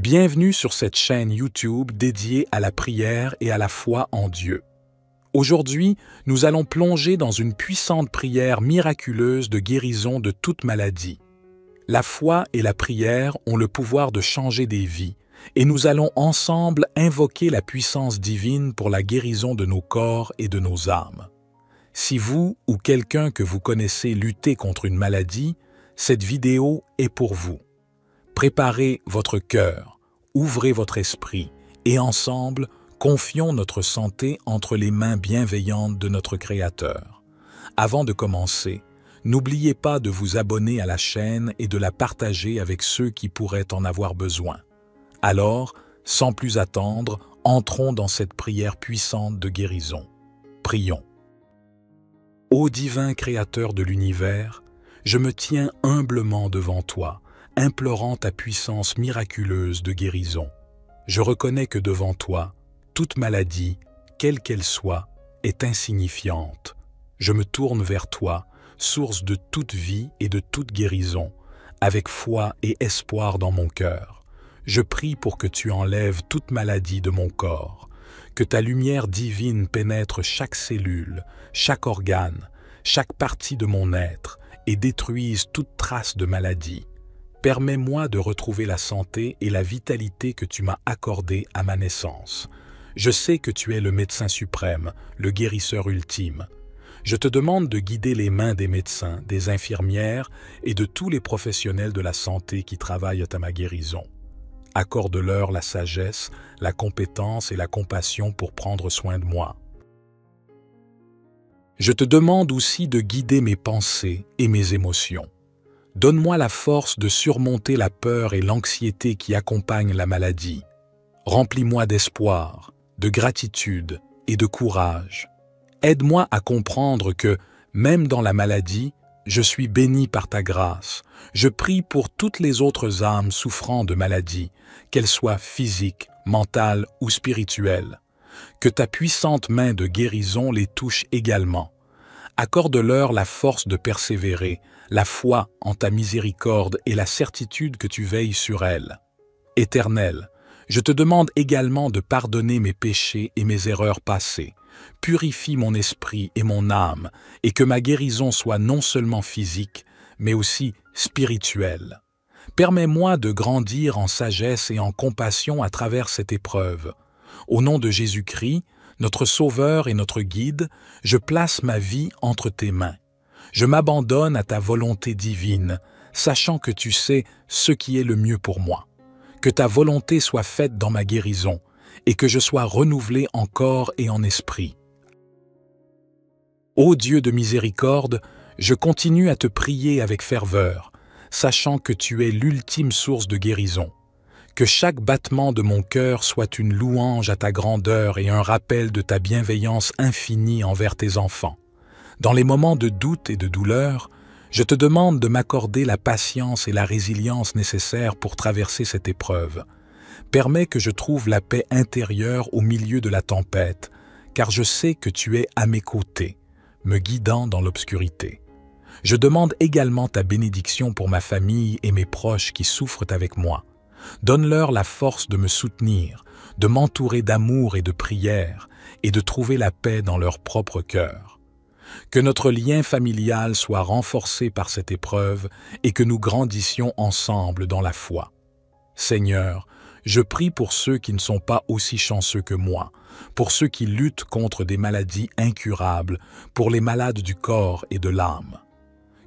Bienvenue sur cette chaîne YouTube dédiée à la prière et à la foi en Dieu. Aujourd'hui, nous allons plonger dans une puissante prière miraculeuse de guérison de toute maladie. La foi et la prière ont le pouvoir de changer des vies, et nous allons ensemble invoquer la puissance divine pour la guérison de nos corps et de nos âmes. Si vous ou quelqu'un que vous connaissez luttez contre une maladie, cette vidéo est pour vous. Préparez votre cœur, ouvrez votre esprit et ensemble, confions notre santé entre les mains bienveillantes de notre Créateur. Avant de commencer, n'oubliez pas de vous abonner à la chaîne et de la partager avec ceux qui pourraient en avoir besoin. Alors, sans plus attendre, entrons dans cette prière puissante de guérison. Prions. Ô divin Créateur de l'univers, je me tiens humblement devant toi, implorant ta puissance miraculeuse de guérison. Je reconnais que devant toi, toute maladie, quelle qu'elle soit, est insignifiante. Je me tourne vers toi, source de toute vie et de toute guérison, avec foi et espoir dans mon cœur. Je prie pour que tu enlèves toute maladie de mon corps, que ta lumière divine pénètre chaque cellule, chaque organe, chaque partie de mon être et détruise toute trace de maladie. Permets-moi de retrouver la santé et la vitalité que tu m'as accordées à ma naissance. Je sais que tu es le médecin suprême, le guérisseur ultime. Je te demande de guider les mains des médecins, des infirmières et de tous les professionnels de la santé qui travaillent à ma guérison. Accorde-leur la sagesse, la compétence et la compassion pour prendre soin de moi. Je te demande aussi de guider mes pensées et mes émotions. Donne-moi la force de surmonter la peur et l'anxiété qui accompagnent la maladie. Remplis-moi d'espoir, de gratitude et de courage. Aide-moi à comprendre que, même dans la maladie, je suis béni par ta grâce. Je prie pour toutes les autres âmes souffrant de maladie, qu'elles soient physiques, mentales ou spirituelles. Que ta puissante main de guérison les touche également. Accorde-leur la force de persévérer, la foi en ta miséricorde et la certitude que tu veilles sur elles. Éternel, je te demande également de pardonner mes péchés et mes erreurs passées. Purifie mon esprit et mon âme, et que ma guérison soit non seulement physique, mais aussi spirituelle. Permets-moi de grandir en sagesse et en compassion à travers cette épreuve. Au nom de Jésus-Christ, notre Sauveur et notre Guide, je place ma vie entre tes mains. Je m'abandonne à ta volonté divine, sachant que tu sais ce qui est le mieux pour moi. Que ta volonté soit faite dans ma guérison, et que je sois renouvelé en corps et en esprit. Ô Dieu de miséricorde, je continue à te prier avec ferveur, sachant que tu es l'ultime source de guérison. Que chaque battement de mon cœur soit une louange à ta grandeur et un rappel de ta bienveillance infinie envers tes enfants. Dans les moments de doute et de douleur, je te demande de m'accorder la patience et la résilience nécessaires pour traverser cette épreuve. Permets que je trouve la paix intérieure au milieu de la tempête, car je sais que tu es à mes côtés, me guidant dans l'obscurité. Je demande également ta bénédiction pour ma famille et mes proches qui souffrent avec moi. Donne-leur la force de me soutenir, de m'entourer d'amour et de prière, et de trouver la paix dans leur propre cœur. Que notre lien familial soit renforcé par cette épreuve et que nous grandissions ensemble dans la foi. Seigneur, je prie pour ceux qui ne sont pas aussi chanceux que moi, pour ceux qui luttent contre des maladies incurables, pour les malades du corps et de l'âme.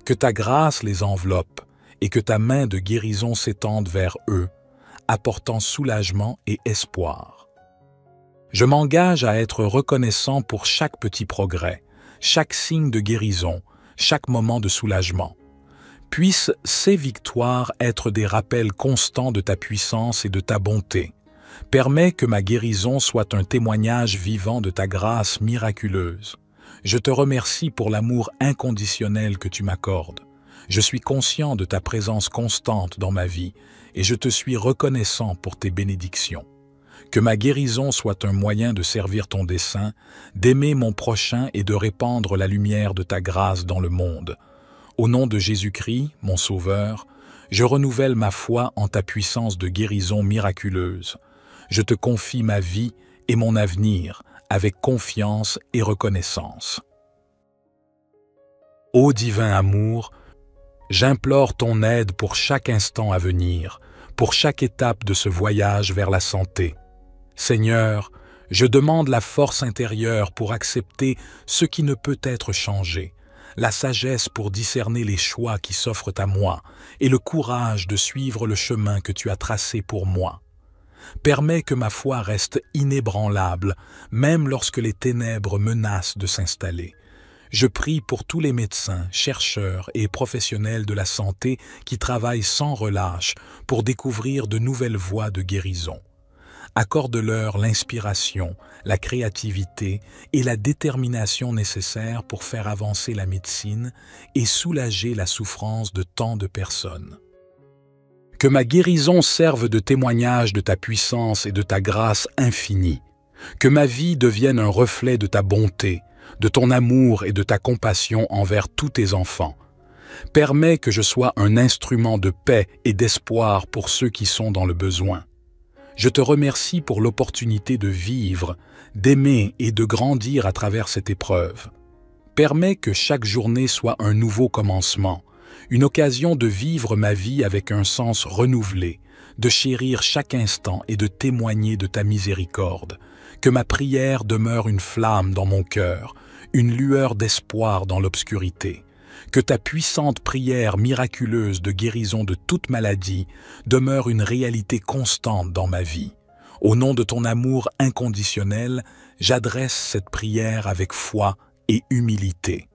Que ta grâce les enveloppe et que ta main de guérison s'étende vers eux, apportant soulagement et espoir. Je m'engage à être reconnaissant pour chaque petit progrès, chaque signe de guérison, chaque moment de soulagement. Puissent ces victoires être des rappels constants de ta puissance et de ta bonté. Permets que ma guérison soit un témoignage vivant de ta grâce miraculeuse. Je te remercie pour l'amour inconditionnel que tu m'accordes. Je suis conscient de ta présence constante dans ma vie et je te suis reconnaissant pour tes bénédictions. Que ma guérison soit un moyen de servir ton dessein, d'aimer mon prochain et de répandre la lumière de ta grâce dans le monde. Au nom de Jésus-Christ, mon Sauveur, Je renouvelle ma foi en ta puissance de guérison miraculeuse. Je te confie ma vie et mon avenir avec confiance et reconnaissance. Ô divin amour, j'implore ton aide pour chaque instant à venir, pour chaque étape de ce voyage vers la santé. Seigneur, je demande la force intérieure pour accepter ce qui ne peut être changé, la sagesse pour discerner les choix qui s'offrent à moi et le courage de suivre le chemin que tu as tracé pour moi. Permets que ma foi reste inébranlable, même lorsque les ténèbres menacent de s'installer. Je prie pour tous les médecins, chercheurs et professionnels de la santé qui travaillent sans relâche pour découvrir de nouvelles voies de guérison. Accorde-leur l'inspiration, la créativité et la détermination nécessaires pour faire avancer la médecine et soulager la souffrance de tant de personnes. Que ma guérison serve de témoignage de ta puissance et de ta grâce infinie. Que ma vie devienne un reflet de ta bonté, de ton amour et de ta compassion envers tous tes enfants. Permets que je sois un instrument de paix et d'espoir pour ceux qui sont dans le besoin. Je te remercie pour l'opportunité de vivre, d'aimer et de grandir à travers cette épreuve. Permets que chaque journée soit un nouveau commencement, une occasion de vivre ma vie avec un sens renouvelé, de chérir chaque instant et de témoigner de ta miséricorde. Que ma prière demeure une flamme dans mon cœur, une lueur d'espoir dans l'obscurité. Que ta puissante prière miraculeuse de guérison de toute maladie demeure une réalité constante dans ma vie. Au nom de ton amour inconditionnel, j'adresse cette prière avec foi et humilité.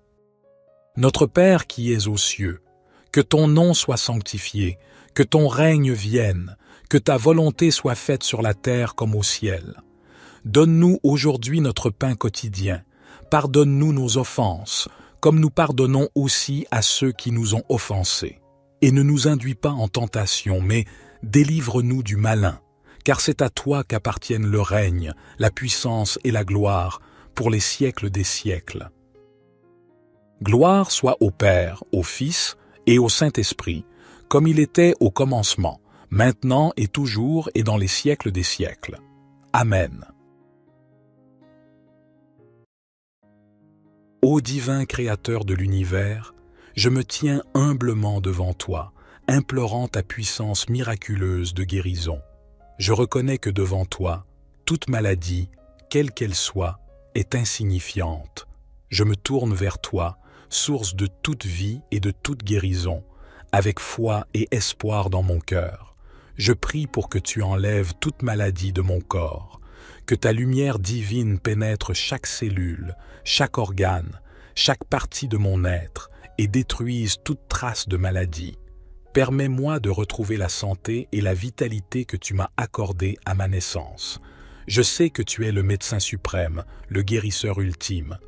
Notre Père qui es aux cieux, que ton nom soit sanctifié, que ton règne vienne, que ta volonté soit faite sur la terre comme au ciel. Donne-nous aujourd'hui notre pain quotidien. Pardonne-nous nos offenses, comme nous pardonnons aussi à ceux qui nous ont offensés. Et ne nous induis pas en tentation, mais délivre-nous du malin, car c'est à toi qu'appartiennent le règne, la puissance et la gloire, pour les siècles des siècles. Gloire soit au Père, au Fils et au Saint-Esprit, comme il était au commencement, maintenant et toujours et dans les siècles des siècles. Amen. Ô divin Créateur de l'univers, je me tiens humblement devant toi, implorant ta puissance miraculeuse de guérison. Je reconnais que devant toi, toute maladie, quelle qu'elle soit, est insignifiante. Je me tourne vers toi, source de toute vie et de toute guérison, avec foi et espoir dans mon cœur. Je prie pour que tu enlèves toute maladie de mon corps, que ta lumière divine pénètre chaque cellule, chaque organe, chaque partie de mon être et détruise toute trace de maladie. Permets-moi de retrouver la santé et la vitalité que tu m'as accordées à ma naissance. Je sais que tu es le médecin suprême, le guérisseur ultime.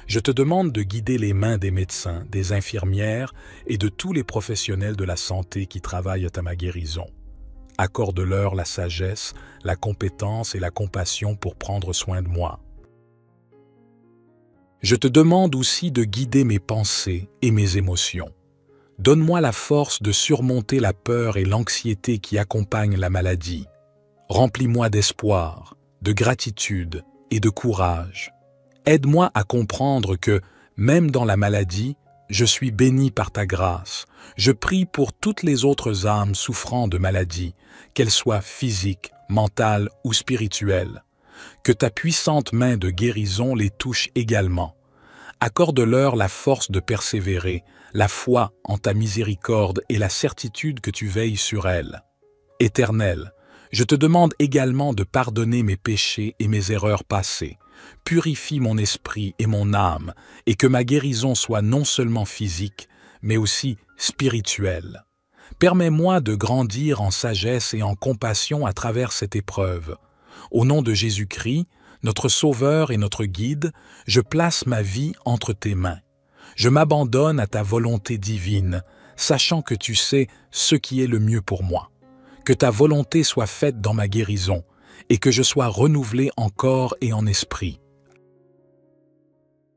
Je te demande de guider les mains des médecins, des infirmières et de tous les professionnels de la santé qui travaillent à ma guérison. Accorde-leur la sagesse, la compétence et la compassion pour prendre soin de moi. Je te demande aussi de guider mes pensées et mes émotions. Donne-moi la force de surmonter la peur et l'anxiété qui accompagnent la maladie. Remplis-moi d'espoir, de gratitude et de courage. Aide-moi à comprendre que, même dans la maladie, je suis béni par ta grâce. Je prie pour toutes les autres âmes souffrant de maladie, qu'elles soient physiques, mentales ou spirituelles. Que ta puissante main de guérison les touche également. Accorde-leur la force de persévérer, la foi en ta miséricorde et la certitude que tu veilles sur elles. Éternel, je te demande également de pardonner mes péchés et mes erreurs passées. Purifie mon esprit et mon âme, et que ma guérison soit non seulement physique, mais aussi spirituelle. Permets-moi de grandir en sagesse et en compassion à travers cette épreuve. Au nom de Jésus-Christ, notre Sauveur et notre Guide, je place ma vie entre tes mains. Je m'abandonne à ta volonté divine, sachant que tu sais ce qui est le mieux pour moi. Que ta volonté soit faite dans ma guérison, et que je sois renouvelé en corps et en esprit.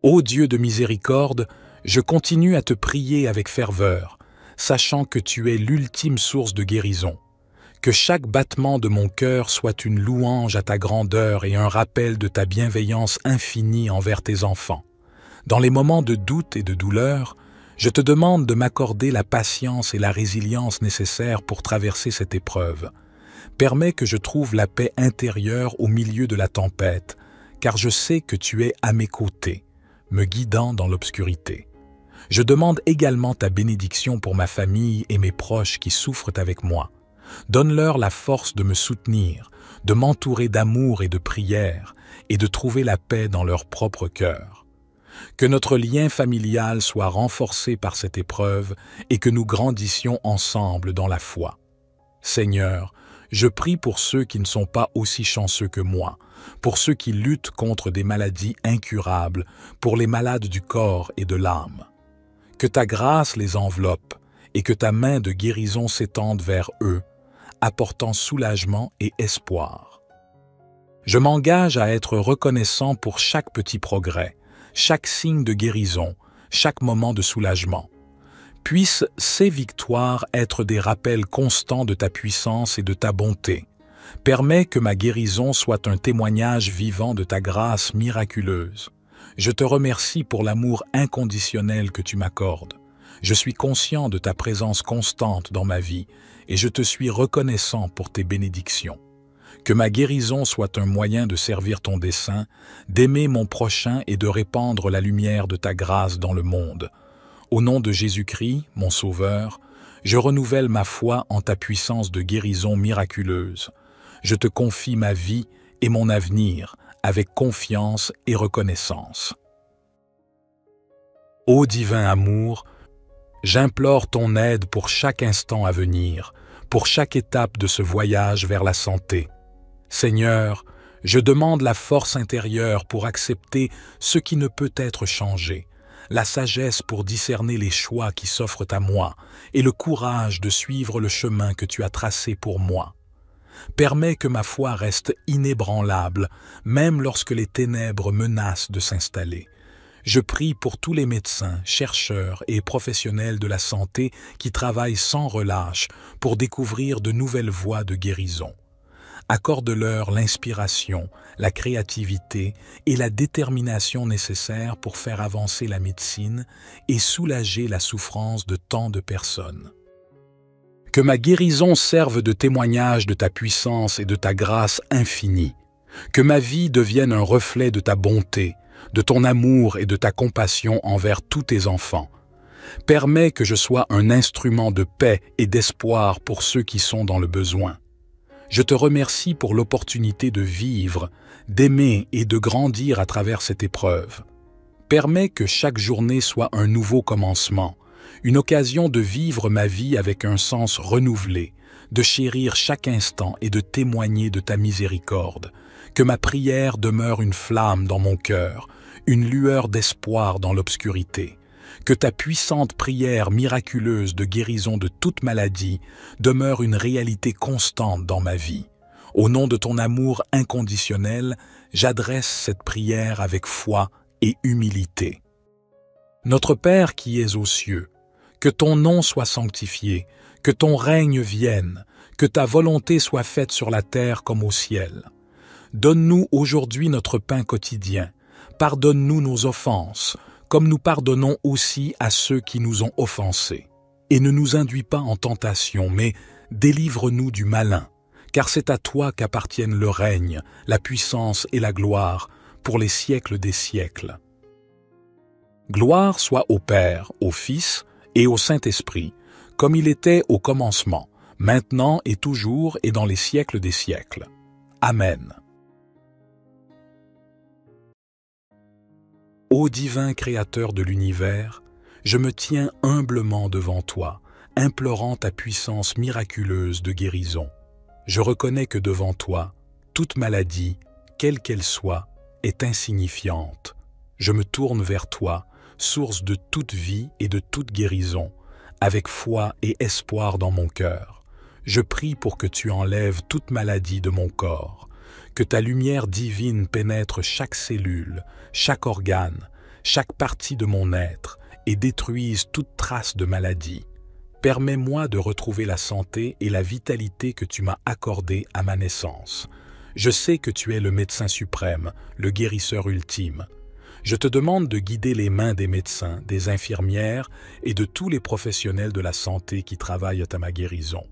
Ô Dieu de miséricorde, je continue à te prier avec ferveur. sachant que tu es l'ultime source de guérison. Que chaque battement de mon cœur soit une louange à ta grandeur et un rappel de ta bienveillance infinie envers tes enfants. Dans les moments de doute et de douleur, je te demande de m'accorder la patience et la résilience nécessaires pour traverser cette épreuve. Permets que je trouve la paix intérieure au milieu de la tempête, car je sais que tu es à mes côtés, me guidant dans l'obscurité. Je demande également ta bénédiction pour ma famille et mes proches qui souffrent avec moi. Donne-leur la force de me soutenir, de m'entourer d'amour et de prière, et de trouver la paix dans leur propre cœur. Que notre lien familial soit renforcé par cette épreuve et que nous grandissions ensemble dans la foi. Seigneur, je prie pour ceux qui ne sont pas aussi chanceux que moi, pour ceux qui luttent contre des maladies incurables, pour les malades du corps et de l'âme. Que ta grâce les enveloppe et que ta main de guérison s'étende vers eux, apportant soulagement et espoir. Je m'engage à être reconnaissant pour chaque petit progrès, chaque signe de guérison, chaque moment de soulagement. Puissent ces victoires être des rappels constants de ta puissance et de ta bonté. Permets que ma guérison soit un témoignage vivant de ta grâce miraculeuse. Je te remercie pour l'amour inconditionnel que tu m'accordes. Je suis conscient de ta présence constante dans ma vie et je te suis reconnaissant pour tes bénédictions. Que ma guérison soit un moyen de servir ton dessein, d'aimer mon prochain et de répandre la lumière de ta grâce dans le monde. Au nom de Jésus-Christ, mon Sauveur, je renouvelle ma foi en ta puissance de guérison miraculeuse. Je te confie ma vie et mon avenir avec confiance et reconnaissance. Ô divin amour, j'implore ton aide pour chaque instant à venir, pour chaque étape de ce voyage vers la santé. Seigneur, je demande la force intérieure pour accepter ce qui ne peut être changé, la sagesse pour discerner les choix qui s'offrent à moi et le courage de suivre le chemin que tu as tracé pour moi. Permets que ma foi reste inébranlable, même lorsque les ténèbres menacent de s'installer. Je prie pour tous les médecins, chercheurs et professionnels de la santé qui travaillent sans relâche pour découvrir de nouvelles voies de guérison. Accorde-leur l'inspiration, la créativité et la détermination nécessaires pour faire avancer la médecine et soulager la souffrance de tant de personnes. Que ma guérison serve de témoignage de ta puissance et de ta grâce infinie. Que ma vie devienne un reflet de ta bonté, de ton amour et de ta compassion envers tous tes enfants. Permets que je sois un instrument de paix et d'espoir pour ceux qui sont dans le besoin. Je te remercie pour l'opportunité de vivre, d'aimer et de grandir à travers cette épreuve. Permets que chaque journée soit un nouveau commencement, une occasion de vivre ma vie avec un sens renouvelé, de chérir chaque instant et de témoigner de ta miséricorde. Que ma prière demeure une flamme dans mon cœur, une lueur d'espoir dans l'obscurité. Que ta puissante prière miraculeuse de guérison de toute maladie demeure une réalité constante dans ma vie. Au nom de ton amour inconditionnel, j'adresse cette prière avec foi et humilité. Notre Père qui es aux cieux, que ton nom soit sanctifié, que ton règne vienne, que ta volonté soit faite sur la terre comme au ciel. Donne-nous aujourd'hui notre pain quotidien. Pardonne-nous nos offenses, comme nous pardonnons aussi à ceux qui nous ont offensés. Et ne nous induis pas en tentation, mais délivre-nous du malin, car c'est à toi qu'appartiennent le règne, la puissance et la gloire, pour les siècles des siècles. Gloire soit au Père, au Fils et au Saint-Esprit, comme il était au commencement, maintenant et toujours et dans les siècles des siècles. Amen. Ô divin Créateur de l'univers, je me tiens humblement devant toi, implorant ta puissance miraculeuse de guérison. Je reconnais que devant toi, toute maladie, quelle qu'elle soit, est insignifiante. Je me tourne vers toi, source de toute vie et de toute guérison, avec foi et espoir dans mon cœur. Je prie pour que tu enlèves toute maladie de mon corps, que ta lumière divine pénètre chaque cellule, chaque organe, chaque partie de mon être et détruise toute trace de maladie. Permets-moi de retrouver la santé et la vitalité que tu m'as accordées à ma naissance. Je sais que tu es le médecin suprême, le guérisseur ultime. Je te demande de guider les mains des médecins, des infirmières et de tous les professionnels de la santé qui travaillent à ma guérison.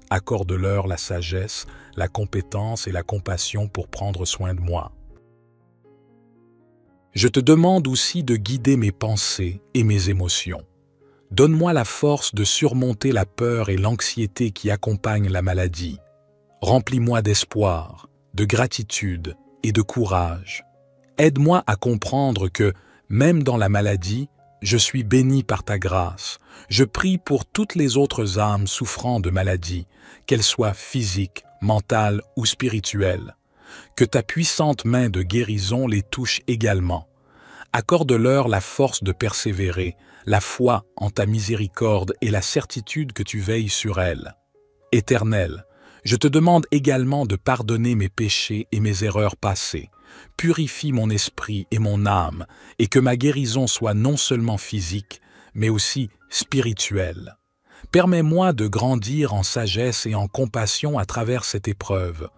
Accorde-leur la sagesse, la compétence et la compassion pour prendre soin de moi. Je te demande aussi de guider mes pensées et mes émotions. Donne-moi la force de surmonter la peur et l'anxiété qui accompagnent la maladie. Remplis-moi d'espoir, de gratitude et de courage. Aide-moi à comprendre que, même dans la maladie, je suis béni par ta grâce. Je prie pour toutes les autres âmes souffrant de maladie, qu'elles soient physiques, mentales ou spirituelles. Que ta puissante main de guérison les touche également. Accorde-leur la force de persévérer, la foi en ta miséricorde et la certitude que tu veilles sur elles. Éternel, je te demande également de pardonner mes péchés et mes erreurs passées. Purifie mon esprit et mon âme, et que ma guérison soit non seulement physique, mais aussi spirituelle. Permets-moi de grandir en sagesse et en compassion à travers cette épreuve.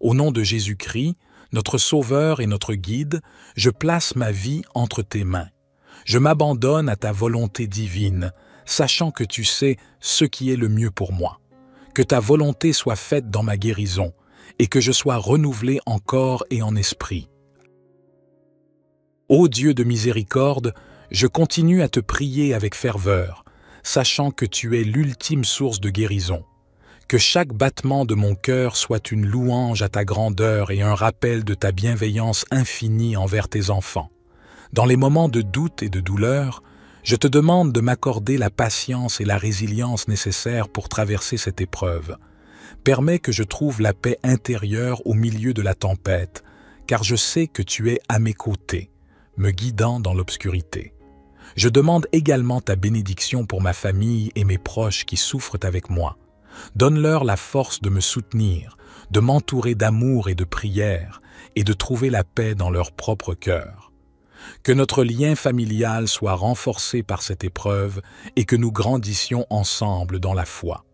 Au nom de Jésus-Christ, notre Sauveur et notre Guide, je place ma vie entre tes mains. Je m'abandonne à ta volonté divine, sachant que tu sais ce qui est le mieux pour moi. Que ta volonté soit faite dans ma guérison, et que je sois renouvelé en corps et en esprit. Ô Dieu de miséricorde, je continue à te prier avec ferveur, sachant que tu es l'ultime source de guérison. Que chaque battement de mon cœur soit une louange à ta grandeur et un rappel de ta bienveillance infinie envers tes enfants. Dans les moments de doute et de douleur, je te demande de m'accorder la patience et la résilience nécessaires pour traverser cette épreuve. Permets que je trouve la paix intérieure au milieu de la tempête, car je sais que tu es à mes côtés, me guidant dans l'obscurité. Je demande également ta bénédiction pour ma famille et mes proches qui souffrent avec moi. Donne-leur la force de me soutenir, de m'entourer d'amour et de prière, et de trouver la paix dans leur propre cœur. Que notre lien familial soit renforcé par cette épreuve et que nous grandissions ensemble dans la foi.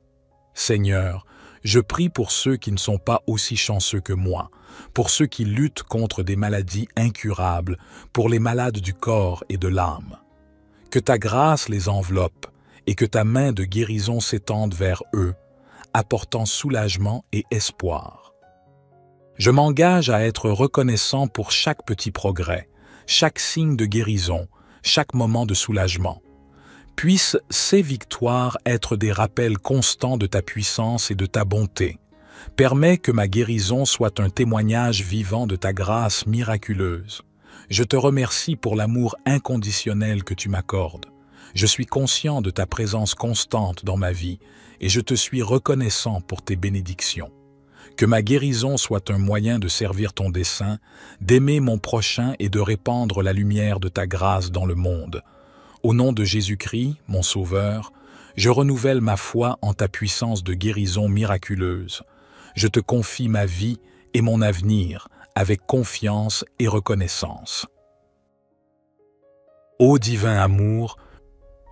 Seigneur, je prie pour ceux qui ne sont pas aussi chanceux que moi, pour ceux qui luttent contre des maladies incurables, pour les malades du corps et de l'âme. Que ta grâce les enveloppe et que ta main de guérison s'étende vers eux, apportant soulagement et espoir. Je m'engage à être reconnaissant pour chaque petit progrès, chaque signe de guérison, chaque moment de soulagement. Puissent ces victoires être des rappels constants de ta puissance et de ta bonté. Permets que ma guérison soit un témoignage vivant de ta grâce miraculeuse. Je te remercie pour l'amour inconditionnel que tu m'accordes. Je suis conscient de ta présence constante dans ma vie et je te suis reconnaissant pour tes bénédictions. Que ma guérison soit un moyen de servir ton dessein, d'aimer mon prochain et de répandre la lumière de ta grâce dans le monde. Au nom de Jésus-Christ, mon Sauveur, je renouvelle ma foi en ta puissance de guérison miraculeuse. Je te confie ma vie et mon avenir avec confiance et reconnaissance. Ô divin amour,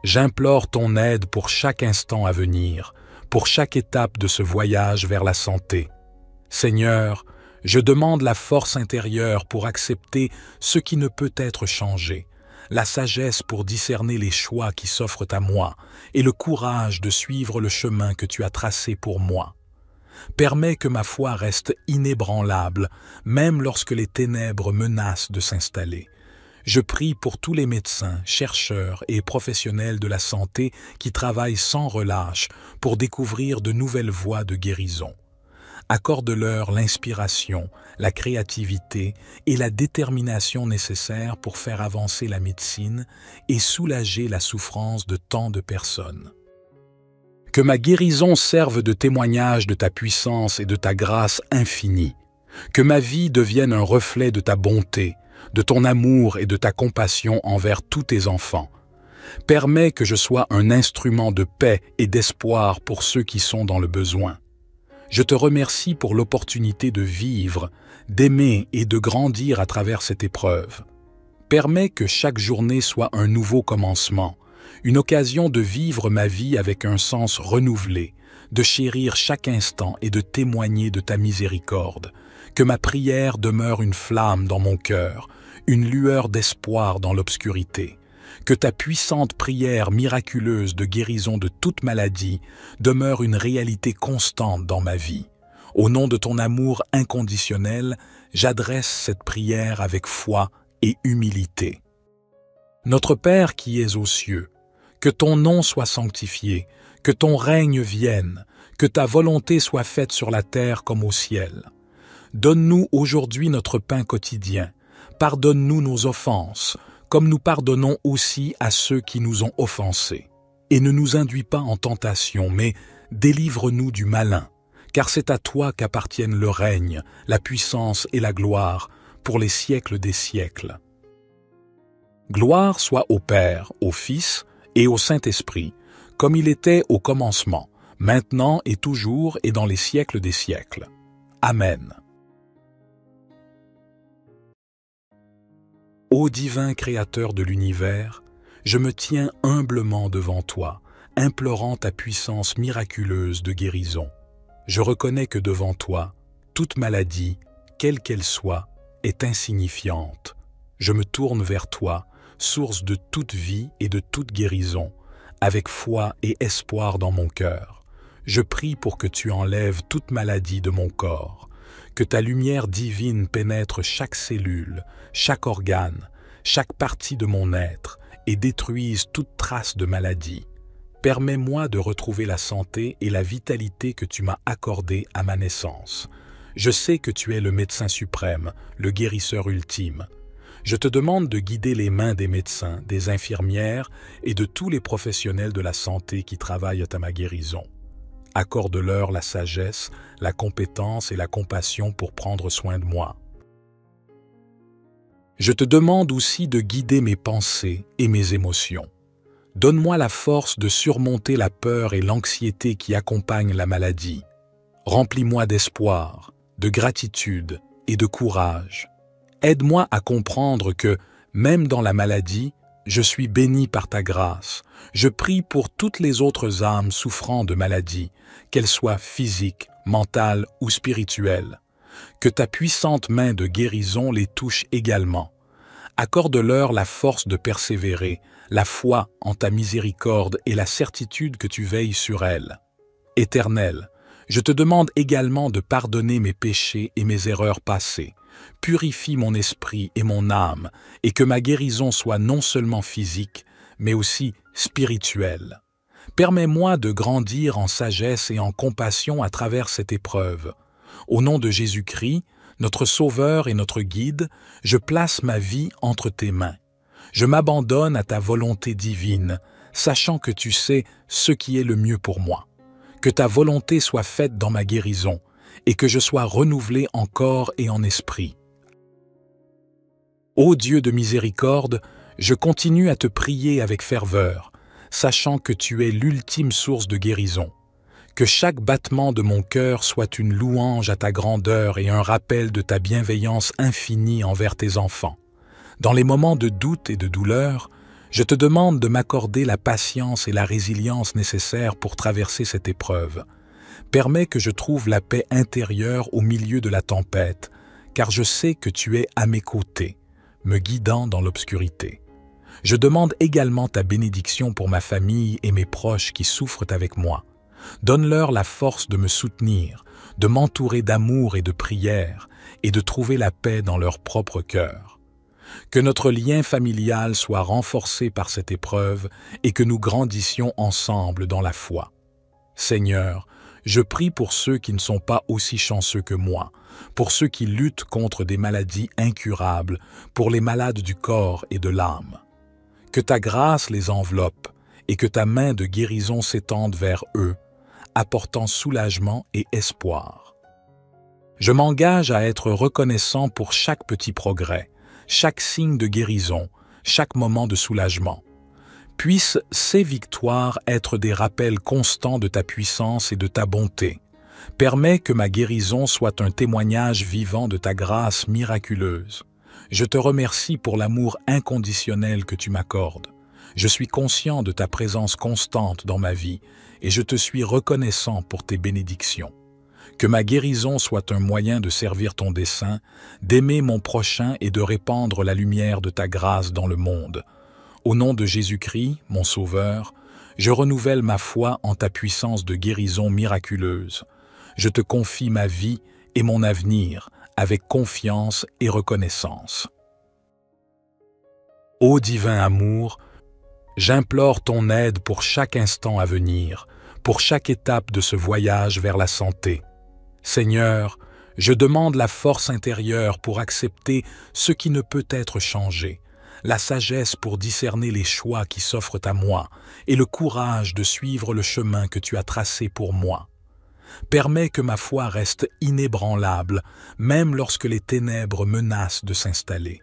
j'implore ton aide pour chaque instant à venir, pour chaque étape de ce voyage vers la santé. Seigneur, je demande la force intérieure pour accepter ce qui ne peut être changé, la sagesse pour discerner les choix qui s'offrent à moi et le courage de suivre le chemin que tu as tracé pour moi. Permets que ma foi reste inébranlable, même lorsque les ténèbres menacent de s'installer. Je prie pour tous les médecins, chercheurs et professionnels de la santé qui travaillent sans relâche pour découvrir de nouvelles voies de guérison. Accorde-leur l'inspiration, la créativité et la détermination nécessaires pour faire avancer la médecine et soulager la souffrance de tant de personnes. Que ma guérison serve de témoignage de ta puissance et de ta grâce infinie. Que ma vie devienne un reflet de ta bonté, de ton amour et de ta compassion envers tous tes enfants. Permets que je sois un instrument de paix et d'espoir pour ceux qui sont dans le besoin. Je te remercie pour l'opportunité de vivre, d'aimer et de grandir à travers cette épreuve. Permets que chaque journée soit un nouveau commencement, une occasion de vivre ma vie avec un sens renouvelé, de chérir chaque instant et de témoigner de ta miséricorde. Que ma prière demeure une flamme dans mon cœur, une lueur d'espoir dans l'obscurité. Que ta puissante prière miraculeuse de guérison de toute maladie demeure une réalité constante dans ma vie. Au nom de ton amour inconditionnel, j'adresse cette prière avec foi et humilité. Notre Père qui es aux cieux, que ton nom soit sanctifié, que ton règne vienne, que ta volonté soit faite sur la terre comme au ciel. Donne-nous aujourd'hui notre pain quotidien. Pardonne-nous nos offenses, comme nous pardonnons aussi à ceux qui nous ont offensés. Et ne nous induis pas en tentation, mais délivre-nous du malin, car c'est à toi qu'appartiennent le règne, la puissance et la gloire, pour les siècles des siècles. Gloire soit au Père, au Fils et au Saint-Esprit, comme il était au commencement, maintenant et toujours et dans les siècles des siècles. Amen. Ô divin Créateur de l'univers, je me tiens humblement devant toi, implorant ta puissance miraculeuse de guérison. Je reconnais que devant toi, toute maladie, quelle qu'elle soit, est insignifiante. Je me tourne vers toi, source de toute vie et de toute guérison, avec foi et espoir dans mon cœur. Je prie pour que tu enlèves toute maladie de mon corps, que ta lumière divine pénètre chaque cellule, chaque organe, chaque partie de mon être et détruise toute trace de maladie. Permets-moi de retrouver la santé et la vitalité que tu m'as accordées à ma naissance. Je sais que tu es le médecin suprême, le guérisseur ultime. Je te demande de guider les mains des médecins, des infirmières et de tous les professionnels de la santé qui travaillent à ma guérison. Accorde-leur la sagesse, la compétence et la compassion pour prendre soin de moi. Je te demande aussi de guider mes pensées et mes émotions. Donne-moi la force de surmonter la peur et l'anxiété qui accompagnent la maladie. Remplis-moi d'espoir, de gratitude et de courage. Aide-moi à comprendre que, même dans la maladie, je suis béni par ta grâce. Je prie pour toutes les autres âmes souffrant de maladie, qu'elles soient physiques, mentales ou spirituelles. Que ta puissante main de guérison les touche également. Accorde-leur la force de persévérer, la foi en ta miséricorde et la certitude que tu veilles sur elles. Éternel, je te demande également de pardonner mes péchés et mes erreurs passées. Purifie mon esprit et mon âme, et que ma guérison soit non seulement physique, mais aussi spirituelle. Permets-moi de grandir en sagesse et en compassion à travers cette épreuve. Au nom de Jésus-Christ, notre Sauveur et notre Guide, je place ma vie entre tes mains. Je m'abandonne à ta volonté divine, sachant que tu sais ce qui est le mieux pour moi. Que ta volonté soit faite dans ma guérison, et que je sois renouvelé en corps et en esprit. Ô Dieu de miséricorde, je continue à te prier avec ferveur, sachant que tu es l'ultime source de guérison. Que chaque battement de mon cœur soit une louange à ta grandeur et un rappel de ta bienveillance infinie envers tes enfants. Dans les moments de doute et de douleur, je te demande de m'accorder la patience et la résilience nécessaires pour traverser cette épreuve. Permets que je trouve la paix intérieure au milieu de la tempête, car je sais que tu es à mes côtés, me guidant dans l'obscurité. Je demande également ta bénédiction pour ma famille et mes proches qui souffrent avec moi. Donne-leur la force de me soutenir, de m'entourer d'amour et de prière, et de trouver la paix dans leur propre cœur. Que notre lien familial soit renforcé par cette épreuve et que nous grandissions ensemble dans la foi. Seigneur, je prie pour ceux qui ne sont pas aussi chanceux que moi, pour ceux qui luttent contre des maladies incurables, pour les malades du corps et de l'âme. Que ta grâce les enveloppe et que ta main de guérison s'étende vers eux, apportant soulagement et espoir. Je m'engage à être reconnaissant pour chaque petit progrès, chaque signe de guérison, chaque moment de soulagement. Puissent ces victoires être des rappels constants de ta puissance et de ta bonté. Permets que ma guérison soit un témoignage vivant de ta grâce miraculeuse. Je te remercie pour l'amour inconditionnel que tu m'accordes. Je suis conscient de ta présence constante dans ma vie et je te suis reconnaissant pour tes bénédictions. Que ma guérison soit un moyen de servir ton dessein, d'aimer mon prochain et de répandre la lumière de ta grâce dans le monde. Au nom de Jésus-Christ, mon Sauveur, je renouvelle ma foi en ta puissance de guérison miraculeuse. Je te confie ma vie et mon avenir avec confiance et reconnaissance. Ô divin amour, j'implore ton aide pour chaque instant à venir, pour chaque étape de ce voyage vers la santé. Seigneur, je demande la force intérieure pour accepter ce qui ne peut être changé, la sagesse pour discerner les choix qui s'offrent à moi et le courage de suivre le chemin que tu as tracé pour moi. Permets que ma foi reste inébranlable, même lorsque les ténèbres menacent de s'installer.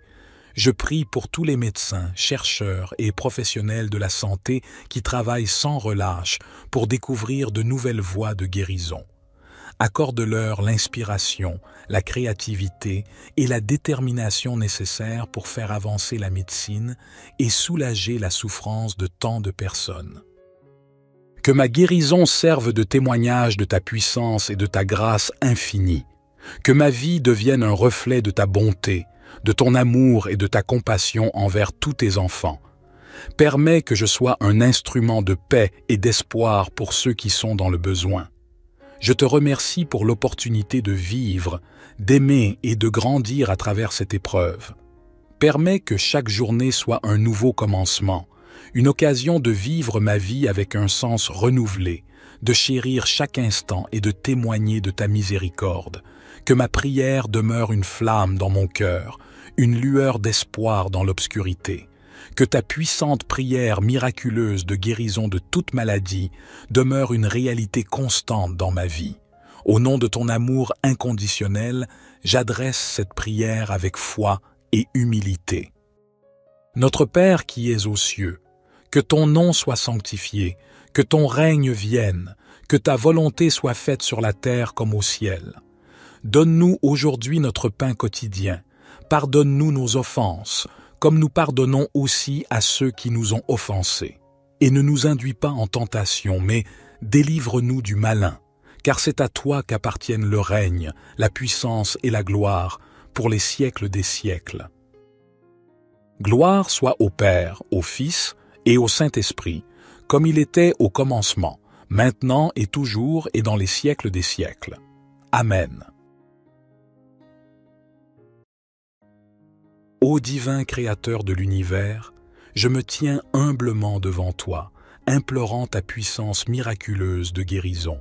Je prie pour tous les médecins, chercheurs et professionnels de la santé qui travaillent sans relâche pour découvrir de nouvelles voies de guérison. Accorde-leur l'inspiration, la créativité et la détermination nécessaires pour faire avancer la médecine et soulager la souffrance de tant de personnes. Que ma guérison serve de témoignage de ta puissance et de ta grâce infinie. Que ma vie devienne un reflet de ta bonté, de ton amour et de ta compassion envers tous tes enfants. Permets que je sois un instrument de paix et d'espoir pour ceux qui sont dans le besoin. Je te remercie pour l'opportunité de vivre, d'aimer et de grandir à travers cette épreuve. Permets que chaque journée soit un nouveau commencement, une occasion de vivre ma vie avec un sens renouvelé, de chérir chaque instant et de témoigner de ta miséricorde. Que ma prière demeure une flamme dans mon cœur, une lueur d'espoir dans l'obscurité. Que ta puissante prière miraculeuse de guérison de toute maladie demeure une réalité constante dans ma vie. Au nom de ton amour inconditionnel, j'adresse cette prière avec foi et humilité. Notre Père qui es aux cieux, que ton nom soit sanctifié, que ton règne vienne, que ta volonté soit faite sur la terre comme au ciel. Donne-nous aujourd'hui notre pain quotidien. Pardonne-nous nos offenses, comme nous pardonnons aussi à ceux qui nous ont offensés. Et ne nous induis pas en tentation, mais délivre-nous du malin, car c'est à toi qu'appartiennent le règne, la puissance et la gloire, pour les siècles des siècles. Gloire soit au Père, au Fils et au Saint-Esprit, comme il était au commencement, maintenant et toujours et dans les siècles des siècles. Amen. Ô divin Créateur de l'univers, je me tiens humblement devant toi, implorant ta puissance miraculeuse de guérison.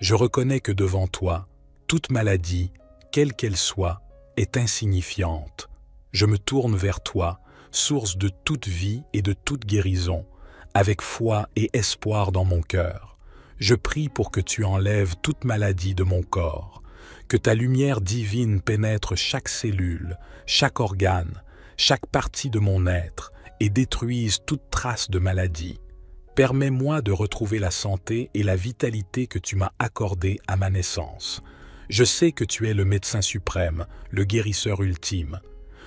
Je reconnais que devant toi, toute maladie, quelle qu'elle soit, est insignifiante. Je me tourne vers toi, source de toute vie et de toute guérison, avec foi et espoir dans mon cœur. Je prie pour que tu enlèves toute maladie de mon corps, que ta lumière divine pénètre chaque cellule, chaque organe, chaque partie de mon être et détruise toute trace de maladie. Permets-moi de retrouver la santé et la vitalité que tu m'as accordées à ma naissance. Je sais que tu es le médecin suprême, le guérisseur ultime.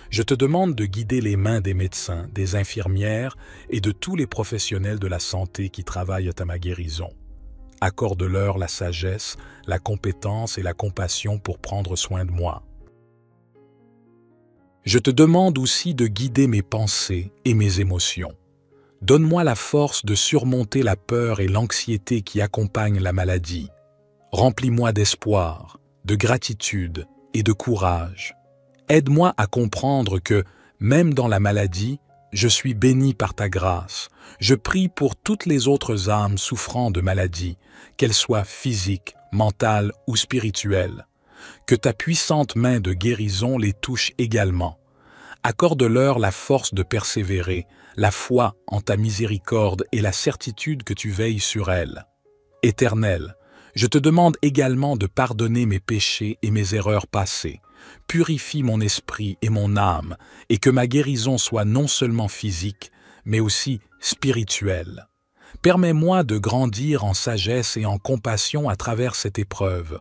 Je te demande de guider les mains des médecins, des infirmières et de tous les professionnels de la santé qui travaillent à ma guérison. Accorde-leur la sagesse, la compétence et la compassion pour prendre soin de moi. Je te demande aussi de guider mes pensées et mes émotions. Donne-moi la force de surmonter la peur et l'anxiété qui accompagnent la maladie. Remplis-moi d'espoir, de gratitude et de courage. Aide-moi à comprendre que, même dans la maladie, je suis béni par ta grâce. Je prie pour toutes les autres âmes souffrant de maladie, qu'elles soient physiques, mentales ou spirituelles. Que ta puissante main de guérison les touche également. Accorde-leur la force de persévérer, la foi en ta miséricorde et la certitude que tu veilles sur elles. Éternel, je te demande également de pardonner mes péchés et mes erreurs passées. Purifie mon esprit et mon âme, et que ma guérison soit non seulement physique, mais aussi spirituelle. Permets-moi de grandir en sagesse et en compassion à travers cette épreuve.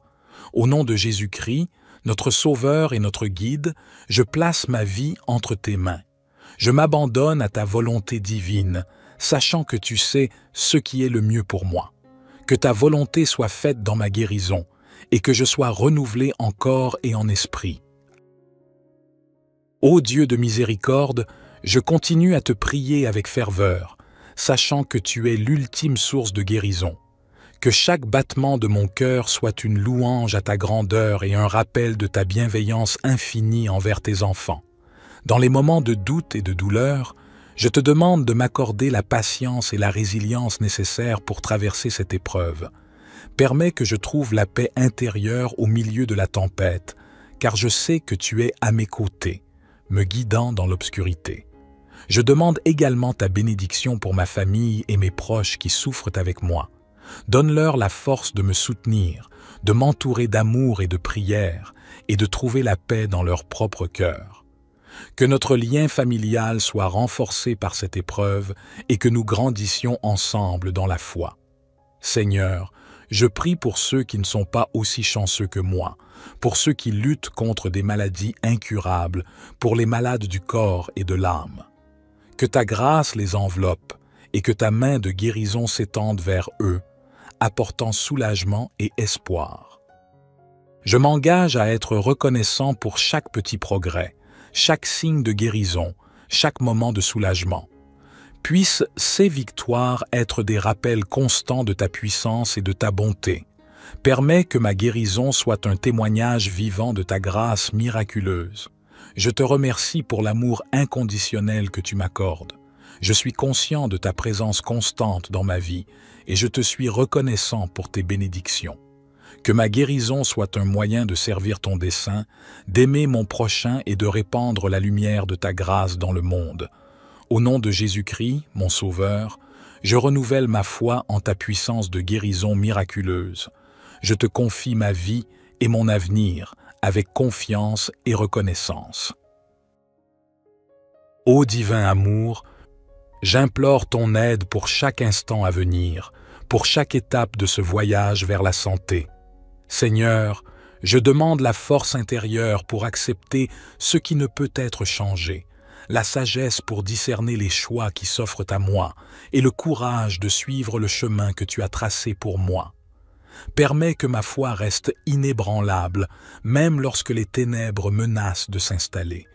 Au nom de Jésus-Christ, notre Sauveur et notre Guide, je place ma vie entre tes mains. Je m'abandonne à ta volonté divine, sachant que tu sais ce qui est le mieux pour moi. Que ta volonté soit faite dans ma guérison et que je sois renouvelé en corps et en esprit. Ô Dieu de miséricorde, je continue à te prier avec ferveur, sachant que tu es l'ultime source de guérison. Que chaque battement de mon cœur soit une louange à ta grandeur et un rappel de ta bienveillance infinie envers tes enfants. Dans les moments de doute et de douleur, je te demande de m'accorder la patience et la résilience nécessaires pour traverser cette épreuve. Permets que je trouve la paix intérieure au milieu de la tempête, car je sais que tu es à mes côtés, me guidant dans l'obscurité. Je demande également ta bénédiction pour ma famille et mes proches qui souffrent avec moi. Donne-leur la force de me soutenir, de m'entourer d'amour et de prière, et de trouver la paix dans leur propre cœur. Que notre lien familial soit renforcé par cette épreuve et que nous grandissions ensemble dans la foi. Seigneur, je prie pour ceux qui ne sont pas aussi chanceux que moi, pour ceux qui luttent contre des maladies incurables, pour les malades du corps et de l'âme. Que ta grâce les enveloppe et que ta main de guérison s'étende vers eux, apportant soulagement et espoir. Je m'engage à être reconnaissant pour chaque petit progrès, chaque signe de guérison, chaque moment de soulagement. Puissent ces victoires être des rappels constants de ta puissance et de ta bonté. Permets que ma guérison soit un témoignage vivant de ta grâce miraculeuse. Je te remercie pour l'amour inconditionnel que tu m'accordes. Je suis conscient de ta présence constante dans ma vie et je te suis reconnaissant pour tes bénédictions. Que ma guérison soit un moyen de servir ton dessein, d'aimer mon prochain et de répandre la lumière de ta grâce dans le monde. Au nom de Jésus-Christ, mon Sauveur, je renouvelle ma foi en ta puissance de guérison miraculeuse. Je te confie ma vie et mon avenir avec confiance et reconnaissance. Ô divin amour, j'implore ton aide pour chaque instant à venir, pour chaque étape de ce voyage vers la santé. Seigneur, je demande la force intérieure pour accepter ce qui ne peut être changé, la sagesse pour discerner les choix qui s'offrent à moi et le courage de suivre le chemin que tu as tracé pour moi. Permets que ma foi reste inébranlable, même lorsque les ténèbres menacent de s'installer.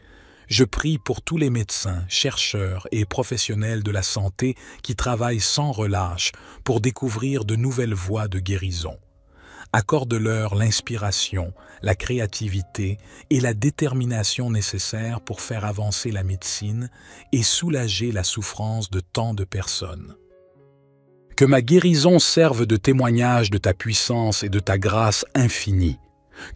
Je prie pour tous les médecins, chercheurs et professionnels de la santé qui travaillent sans relâche pour découvrir de nouvelles voies de guérison. Accorde-leur l'inspiration, la créativité et la détermination nécessaires pour faire avancer la médecine et soulager la souffrance de tant de personnes. Que ma guérison serve de témoignage de ta puissance et de ta grâce infinie.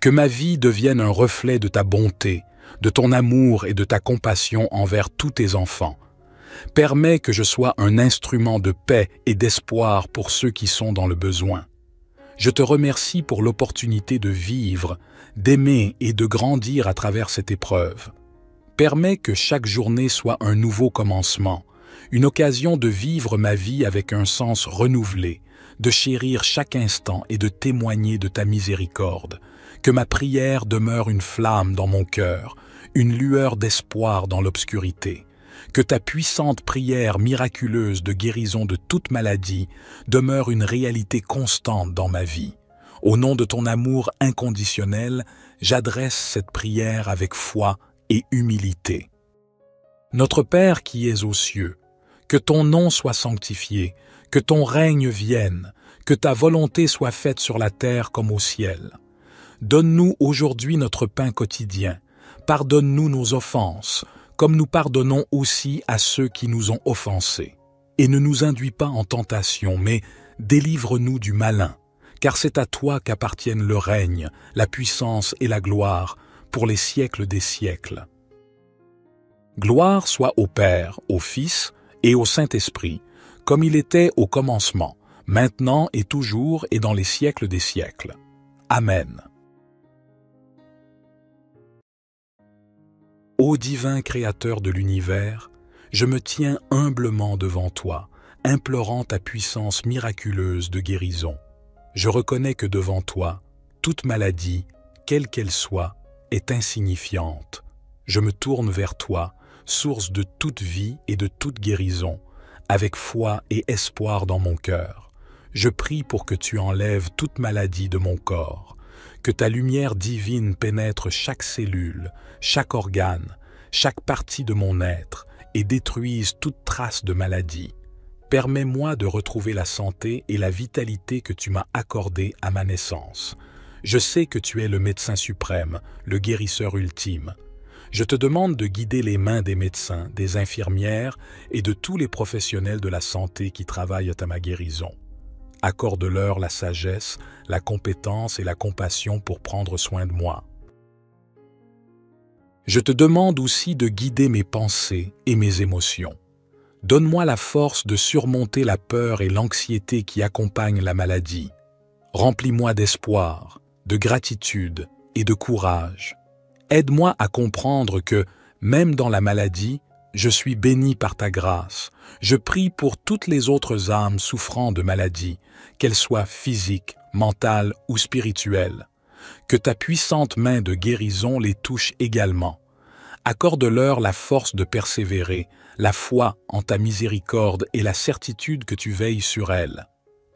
Que ma vie devienne un reflet de ta bonté, de ton amour et de ta compassion envers tous tes enfants. Permets que je sois un instrument de paix et d'espoir pour ceux qui sont dans le besoin. Je te remercie pour l'opportunité de vivre, d'aimer et de grandir à travers cette épreuve. Permets que chaque journée soit un nouveau commencement, une occasion de vivre ma vie avec un sens renouvelé, de chérir chaque instant et de témoigner de ta miséricorde. Que ma prière demeure une flamme dans mon cœur, une lueur d'espoir dans l'obscurité. Que ta puissante prière miraculeuse de guérison de toute maladie demeure une réalité constante dans ma vie. Au nom de ton amour inconditionnel, j'adresse cette prière avec foi et humilité. Notre Père qui es aux cieux, que ton nom soit sanctifié, que ton règne vienne, que ta volonté soit faite sur la terre comme au ciel. Donne-nous aujourd'hui notre pain quotidien. Pardonne-nous nos offenses, comme nous pardonnons aussi à ceux qui nous ont offensés. Et ne nous induis pas en tentation, mais délivre-nous du malin, car c'est à toi qu'appartiennent le règne, la puissance et la gloire, pour les siècles des siècles. Gloire soit au Père, au Fils et au Saint-Esprit, comme il était au commencement, maintenant et toujours et dans les siècles des siècles. Amen. Ô divin Créateur de l'univers, je me tiens humblement devant toi, implorant ta puissance miraculeuse de guérison. Je reconnais que devant toi, toute maladie, quelle qu'elle soit, est insignifiante. Je me tourne vers toi, source de toute vie et de toute guérison, avec foi et espoir dans mon cœur. Je prie pour que tu enlèves toute maladie de mon corps, que ta lumière divine pénètre chaque cellule, chaque organe, chaque partie de mon être et détruise toute trace de maladie. Permets-moi de retrouver la santé et la vitalité que tu m'as accordées à ma naissance. Je sais que tu es le médecin suprême, le guérisseur ultime. Je te demande de guider les mains des médecins, des infirmières et de tous les professionnels de la santé qui travaillent à ma guérison. Accorde-leur la sagesse, la compétence et la compassion pour prendre soin de moi. Je te demande aussi de guider mes pensées et mes émotions. Donne-moi la force de surmonter la peur et l'anxiété qui accompagnent la maladie. Remplis-moi d'espoir, de gratitude et de courage. Aide-moi à comprendre que, même dans la maladie, je suis béni par ta grâce. Je prie pour toutes les autres âmes souffrant de maladie, qu'elles soient physiques, mentales ou spirituelles. Que ta puissante main de guérison les touche également. Accorde-leur la force de persévérer, la foi en ta miséricorde et la certitude que tu veilles sur elles.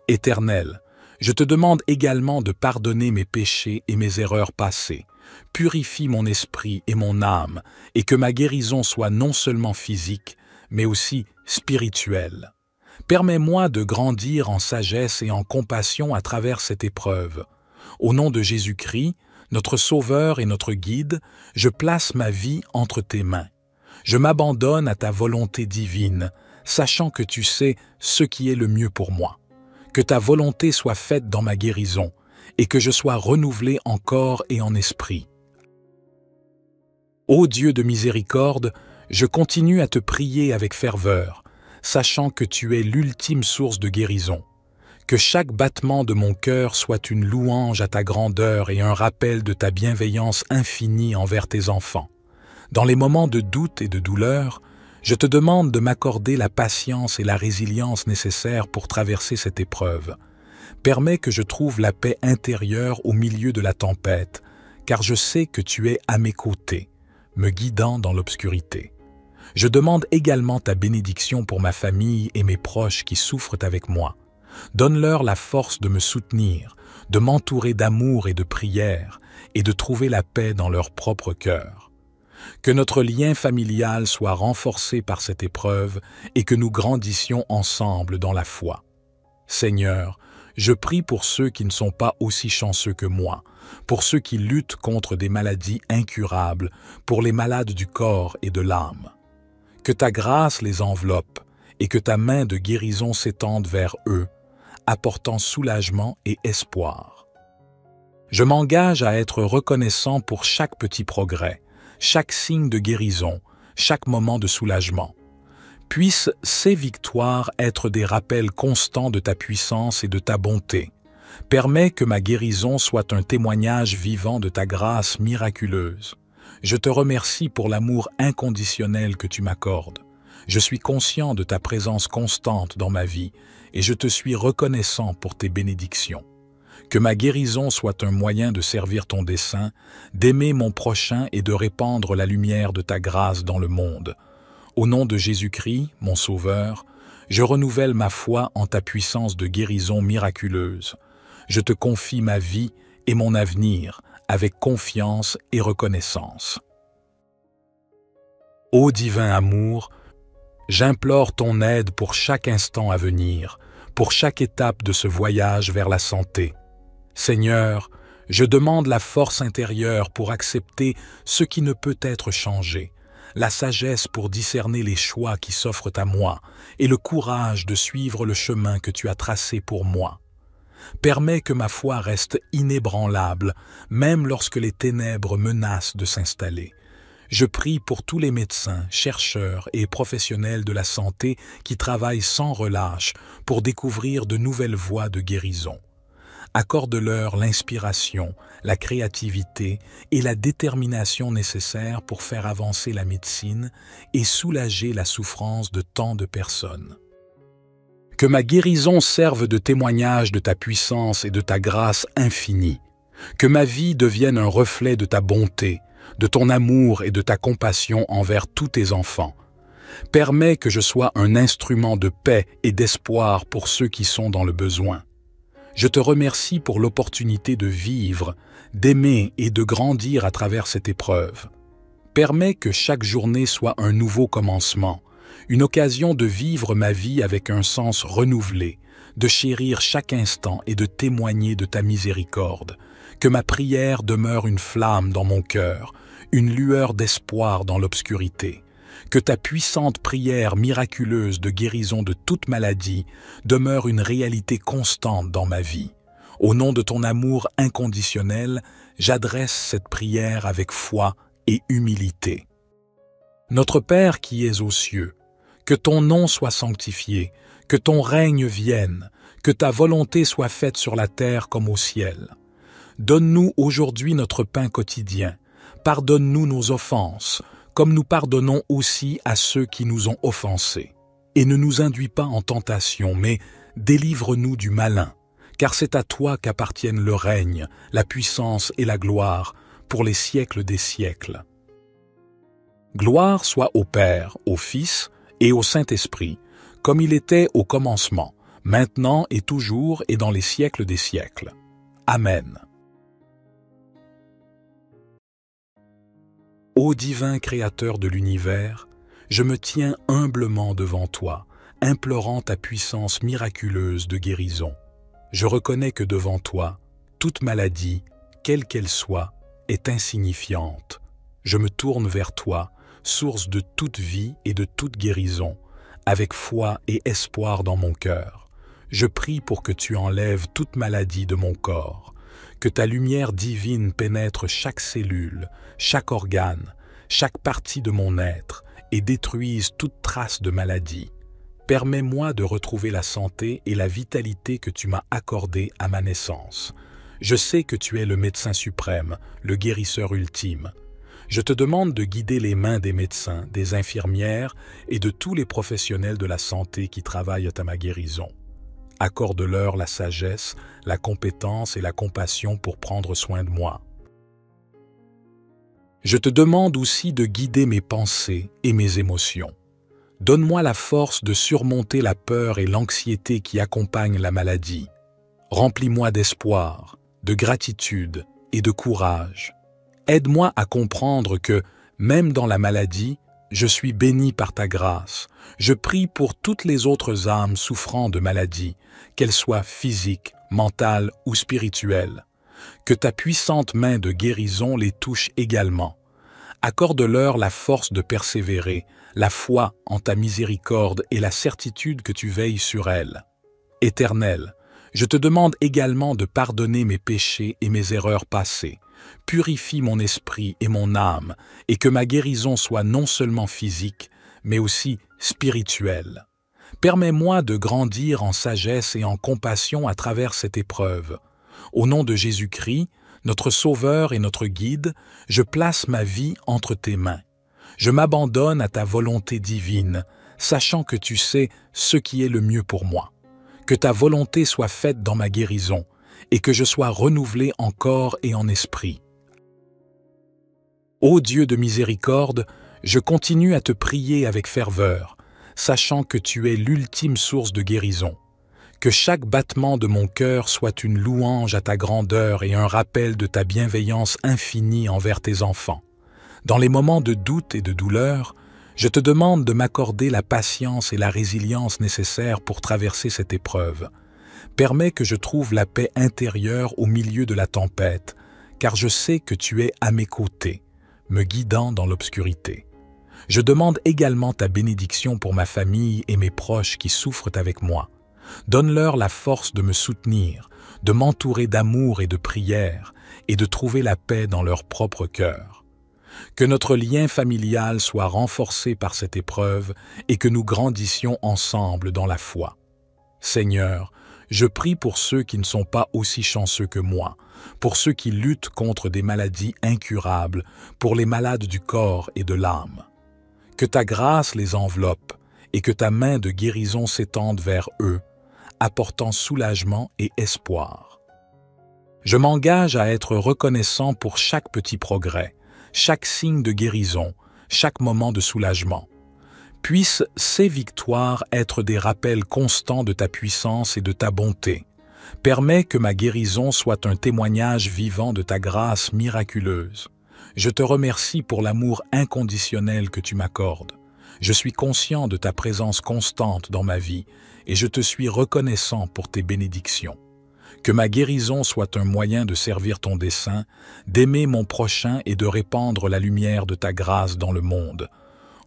Éternel, je te demande également de pardonner mes péchés et mes erreurs passées. Purifie mon esprit et mon âme, et que ma guérison soit non seulement physique, mais aussi spirituelle. Permets-moi de grandir en sagesse et en compassion à travers cette épreuve. Au nom de Jésus-Christ, notre Sauveur et notre Guide, je place ma vie entre tes mains. Je m'abandonne à ta volonté divine, sachant que tu sais ce qui est le mieux pour moi. Que ta volonté soit faite dans ma guérison, et que je sois renouvelé en corps et en esprit. Ô Dieu de miséricorde, je continue à te prier avec ferveur, sachant que tu es l'ultime source de guérison. Que chaque battement de mon cœur soit une louange à ta grandeur et un rappel de ta bienveillance infinie envers tes enfants. Dans les moments de doute et de douleur, je te demande de m'accorder la patience et la résilience nécessaires pour traverser cette épreuve. Permets que je trouve la paix intérieure au milieu de la tempête, car je sais que tu es à mes côtés, me guidant dans l'obscurité. Je demande également ta bénédiction pour ma famille et mes proches qui souffrent avec moi. Donne-leur la force de me soutenir, de m'entourer d'amour et de prière, et de trouver la paix dans leur propre cœur. Que notre lien familial soit renforcé par cette épreuve et que nous grandissions ensemble dans la foi. Seigneur, je prie pour ceux qui ne sont pas aussi chanceux que moi, pour ceux qui luttent contre des maladies incurables, pour les malades du corps et de l'âme. Que ta grâce les enveloppe et que ta main de guérison s'étende vers eux, apportant soulagement et espoir. Je m'engage à être reconnaissant pour chaque petit progrès, chaque signe de guérison, chaque moment de soulagement. Puissent ces victoires être des rappels constants de ta puissance et de ta bonté. Permets que ma guérison soit un témoignage vivant de ta grâce miraculeuse. Je te remercie pour l'amour inconditionnel que tu m'accordes. Je suis conscient de ta présence constante dans ma vie et je te suis reconnaissant pour tes bénédictions. Que ma guérison soit un moyen de servir ton dessein, d'aimer mon prochain et de répandre la lumière de ta grâce dans le monde. Au nom de Jésus-Christ, mon Sauveur, je renouvelle ma foi en ta puissance de guérison miraculeuse. Je te confie ma vie et mon avenir avec confiance et reconnaissance. Ô divin amour, j'implore ton aide pour chaque instant à venir, pour chaque étape de ce voyage vers la santé. Seigneur, je demande la force intérieure pour accepter ce qui ne peut être changé, la sagesse pour discerner les choix qui s'offrent à moi et le courage de suivre le chemin que tu as tracé pour moi. Permets que ma foi reste inébranlable, même lorsque les ténèbres menacent de s'installer. Je prie pour tous les médecins, chercheurs et professionnels de la santé qui travaillent sans relâche pour découvrir de nouvelles voies de guérison. Accorde-leur l'inspiration, la créativité et la détermination nécessaires pour faire avancer la médecine et soulager la souffrance de tant de personnes. Que ma guérison serve de témoignage de ta puissance et de ta grâce infinie. Que ma vie devienne un reflet de ta bonté, de ton amour et de ta compassion envers tous tes enfants. Permets que je sois un instrument de paix et d'espoir pour ceux qui sont dans le besoin. Je te remercie pour l'opportunité de vivre, d'aimer et de grandir à travers cette épreuve. Permets que chaque journée soit un nouveau commencement, une occasion de vivre ma vie avec un sens renouvelé, de chérir chaque instant et de témoigner de ta miséricorde. Que ma prière demeure une flamme dans mon cœur, une lueur d'espoir dans l'obscurité. Que ta puissante prière miraculeuse de guérison de toute maladie demeure une réalité constante dans ma vie. Au nom de ton amour inconditionnel, j'adresse cette prière avec foi et humilité. Notre Père qui es aux cieux, que ton nom soit sanctifié, que ton règne vienne, que ta volonté soit faite sur la terre comme au ciel. Donne-nous aujourd'hui notre pain quotidien. Pardonne-nous nos offenses, comme nous pardonnons aussi à ceux qui nous ont offensés. Et ne nous induis pas en tentation, mais délivre-nous du malin, car c'est à toi qu'appartiennent le règne, la puissance et la gloire, pour les siècles des siècles. Gloire soit au Père, au Fils et au Saint-Esprit, comme il était au commencement, maintenant et toujours et dans les siècles des siècles. Amen. Ô divin Créateur de l'univers, je me tiens humblement devant toi, implorant ta puissance miraculeuse de guérison. Je reconnais que devant toi, toute maladie, quelle qu'elle soit, est insignifiante. Je me tourne vers toi, source de toute vie et de toute guérison, avec foi et espoir dans mon cœur. Je prie pour que tu enlèves toute maladie de mon corps, que ta lumière divine pénètre chaque cellule, chaque organe, chaque partie de mon être et détruise toute trace de maladie. Permets-moi de retrouver la santé et la vitalité que tu m'as accordées à ma naissance. Je sais que tu es le médecin suprême, le guérisseur ultime. Je te demande de guider les mains des médecins, des infirmières et de tous les professionnels de la santé qui travaillent à ma guérison. Accorde-leur la sagesse, la compétence et la compassion pour prendre soin de moi. Je te demande aussi de guider mes pensées et mes émotions. Donne-moi la force de surmonter la peur et l'anxiété qui accompagnent la maladie. Remplis-moi d'espoir, de gratitude et de courage. Aide-moi à comprendre que, même dans la maladie, je suis béni par ta grâce. Je prie pour toutes les autres âmes souffrant de maladie, qu'elles soient physiques, mentales ou spirituelles. Que ta puissante main de guérison les touche également. Accorde-leur la force de persévérer, la foi en ta miséricorde et la certitude que tu veilles sur elles. Éternel, je te demande également de pardonner mes péchés et mes erreurs passées. Purifie mon esprit et mon âme, et que ma guérison soit non seulement physique, mais aussi spirituelle. Permets-moi de grandir en sagesse et en compassion à travers cette épreuve. Au nom de Jésus-Christ, notre Sauveur et notre Guide, je place ma vie entre tes mains. Je m'abandonne à ta volonté divine, sachant que tu sais ce qui est le mieux pour moi. Que ta volonté soit faite dans ma guérison, et que je sois renouvelé en corps et en esprit. Ô Dieu de miséricorde, je continue à te prier avec ferveur, sachant que tu es l'ultime source de guérison. Que chaque battement de mon cœur soit une louange à ta grandeur et un rappel de ta bienveillance infinie envers tes enfants. Dans les moments de doute et de douleur, je te demande de m'accorder la patience et la résilience nécessaires pour traverser cette épreuve. Permets que je trouve la paix intérieure au milieu de la tempête, car je sais que tu es à mes côtés, me guidant dans l'obscurité. Je demande également ta bénédiction pour ma famille et mes proches qui souffrent avec moi. Donne-leur la force de me soutenir, de m'entourer d'amour et de prière, et de trouver la paix dans leur propre cœur. Que notre lien familial soit renforcé par cette épreuve et que nous grandissions ensemble dans la foi. Seigneur, je prie pour ceux qui ne sont pas aussi chanceux que moi, pour ceux qui luttent contre des maladies incurables, pour les malades du corps et de l'âme. Que ta grâce les enveloppe et que ta main de guérison s'étende vers eux, apportant soulagement et espoir. Je m'engage à être reconnaissant pour chaque petit progrès, chaque signe de guérison, chaque moment de soulagement. Puissent ces victoires être des rappels constants de ta puissance et de ta bonté. Permets que ma guérison soit un témoignage vivant de ta grâce miraculeuse. Je te remercie pour l'amour inconditionnel que tu m'accordes. Je suis conscient de ta présence constante dans ma vie et je te suis reconnaissant pour tes bénédictions. Que ma guérison soit un moyen de servir ton dessein, d'aimer mon prochain et de répandre la lumière de ta grâce dans le monde.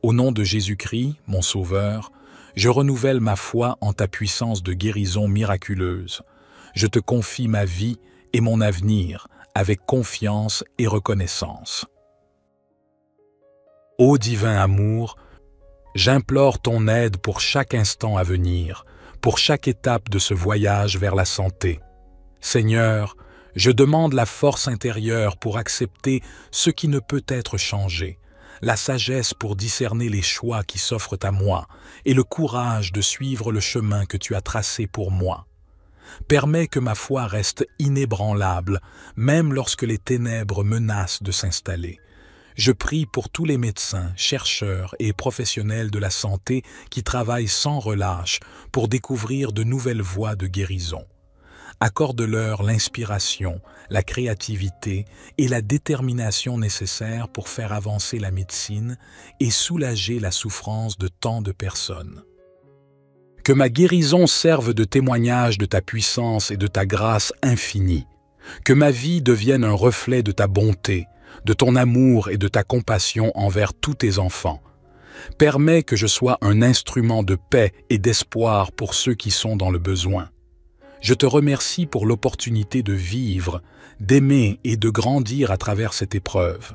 Au nom de Jésus-Christ, mon Sauveur, je renouvelle ma foi en ta puissance de guérison miraculeuse. Je te confie ma vie et mon avenir avec confiance et reconnaissance. Ô divin amour, j'implore ton aide pour chaque instant à venir, pour chaque étape de ce voyage vers la santé. Seigneur, je demande la force intérieure pour accepter ce qui ne peut être changé, la sagesse pour discerner les choix qui s'offrent à moi et le courage de suivre le chemin que tu as tracé pour moi. Permets que ma foi reste inébranlable, même lorsque les ténèbres menacent de s'installer. Je prie pour tous les médecins, chercheurs et professionnels de la santé qui travaillent sans relâche pour découvrir de nouvelles voies de guérison. Accorde-leur l'inspiration, la créativité et la détermination nécessaires pour faire avancer la médecine et soulager la souffrance de tant de personnes. Que ma guérison serve de témoignage de ta puissance et de ta grâce infinie. Que ma vie devienne un reflet de ta bonté, de ton amour et de ta compassion envers tous tes enfants. Permets que je sois un instrument de paix et d'espoir pour ceux qui sont dans le besoin. Je te remercie pour l'opportunité de vivre, d'aimer et de grandir à travers cette épreuve.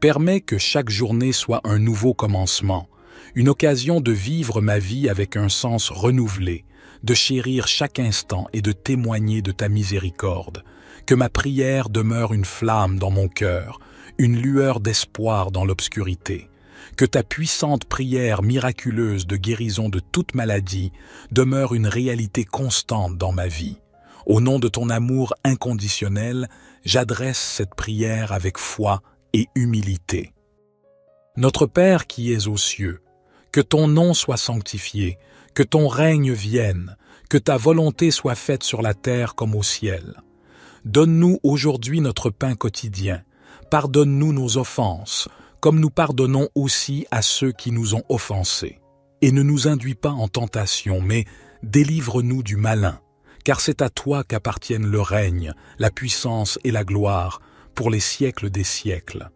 Permets que chaque journée soit un nouveau commencement, une occasion de vivre ma vie avec un sens renouvelé, de chérir chaque instant et de témoigner de ta miséricorde. Que ma prière demeure une flamme dans mon cœur, une lueur d'espoir dans l'obscurité. Que ta puissante prière miraculeuse de guérison de toute maladie demeure une réalité constante dans ma vie. Au nom de ton amour inconditionnel, j'adresse cette prière avec foi et humilité. Notre Père qui es aux cieux, que ton nom soit sanctifié, que ton règne vienne, que ta volonté soit faite sur la terre comme au ciel. Donne-nous aujourd'hui notre pain quotidien. Pardonne-nous nos offenses, comme nous pardonnons aussi à ceux qui nous ont offensés. Et ne nous induis pas en tentation, mais délivre-nous du malin, car c'est à toi qu'appartiennent le règne, la puissance et la gloire, pour les siècles des siècles.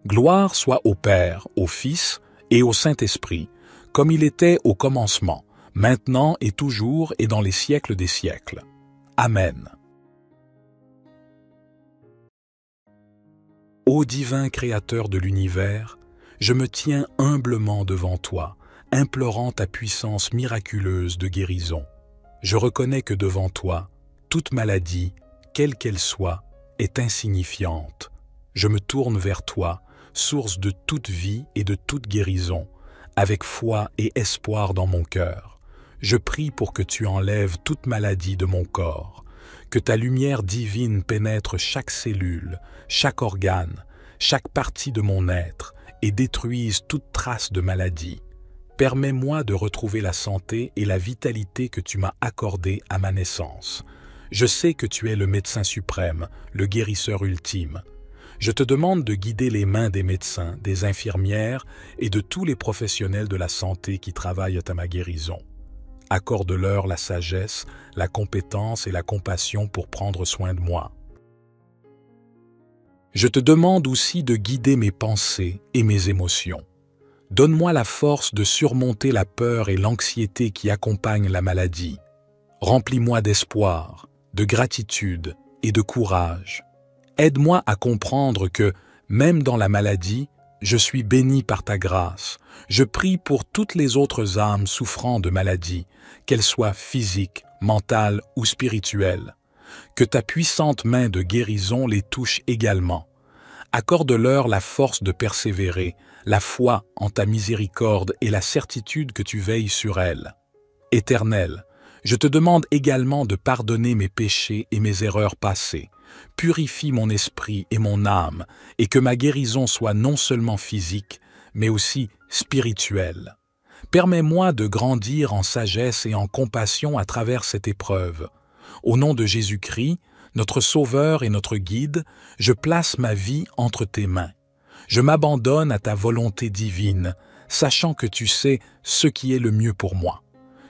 Gloire soit au Père, au Fils et au Saint-Esprit, comme il était au commencement, maintenant et toujours et dans les siècles des siècles. Amen. Ô divin Créateur de l'univers, je me tiens humblement devant toi, implorant ta puissance miraculeuse de guérison. Je reconnais que devant toi, toute maladie, quelle qu'elle soit, est insignifiante. Je me tourne vers toi, source de toute vie et de toute guérison, avec foi et espoir dans mon cœur. Je prie pour que tu enlèves toute maladie de mon corps, que ta lumière divine pénètre chaque cellule, chaque organe, chaque partie de mon être et détruise toute trace de maladie. Permets-moi de retrouver la santé et la vitalité que tu m'as accordées à ma naissance. Je sais que tu es le médecin suprême, le guérisseur ultime. Je te demande de guider les mains des médecins, des infirmières et de tous les professionnels de la santé qui travaillent à ma guérison. Accorde-leur la sagesse, la compétence et la compassion pour prendre soin de moi. Je te demande aussi de guider mes pensées et mes émotions. Donne-moi la force de surmonter la peur et l'anxiété qui accompagnent la maladie. Remplis-moi d'espoir, de gratitude et de courage. Aide-moi à comprendre que, même dans la maladie, je suis béni par ta grâce. Je prie pour toutes les autres âmes souffrant de maladie, qu'elles soient physiques, mentales ou spirituelles. Que ta puissante main de guérison les touche également. Accorde-leur la force de persévérer, la foi en ta miséricorde et la certitude que tu veilles sur elles. Éternel, je te demande également de pardonner mes péchés et mes erreurs passées. Purifie mon esprit et mon âme, et que ma guérison soit non seulement physique, mais aussi spirituelle. Permets-moi de grandir en sagesse et en compassion à travers cette épreuve. Au nom de Jésus-Christ, notre Sauveur et notre Guide, je place ma vie entre tes mains. Je m'abandonne à ta volonté divine, sachant que tu sais ce qui est le mieux pour moi.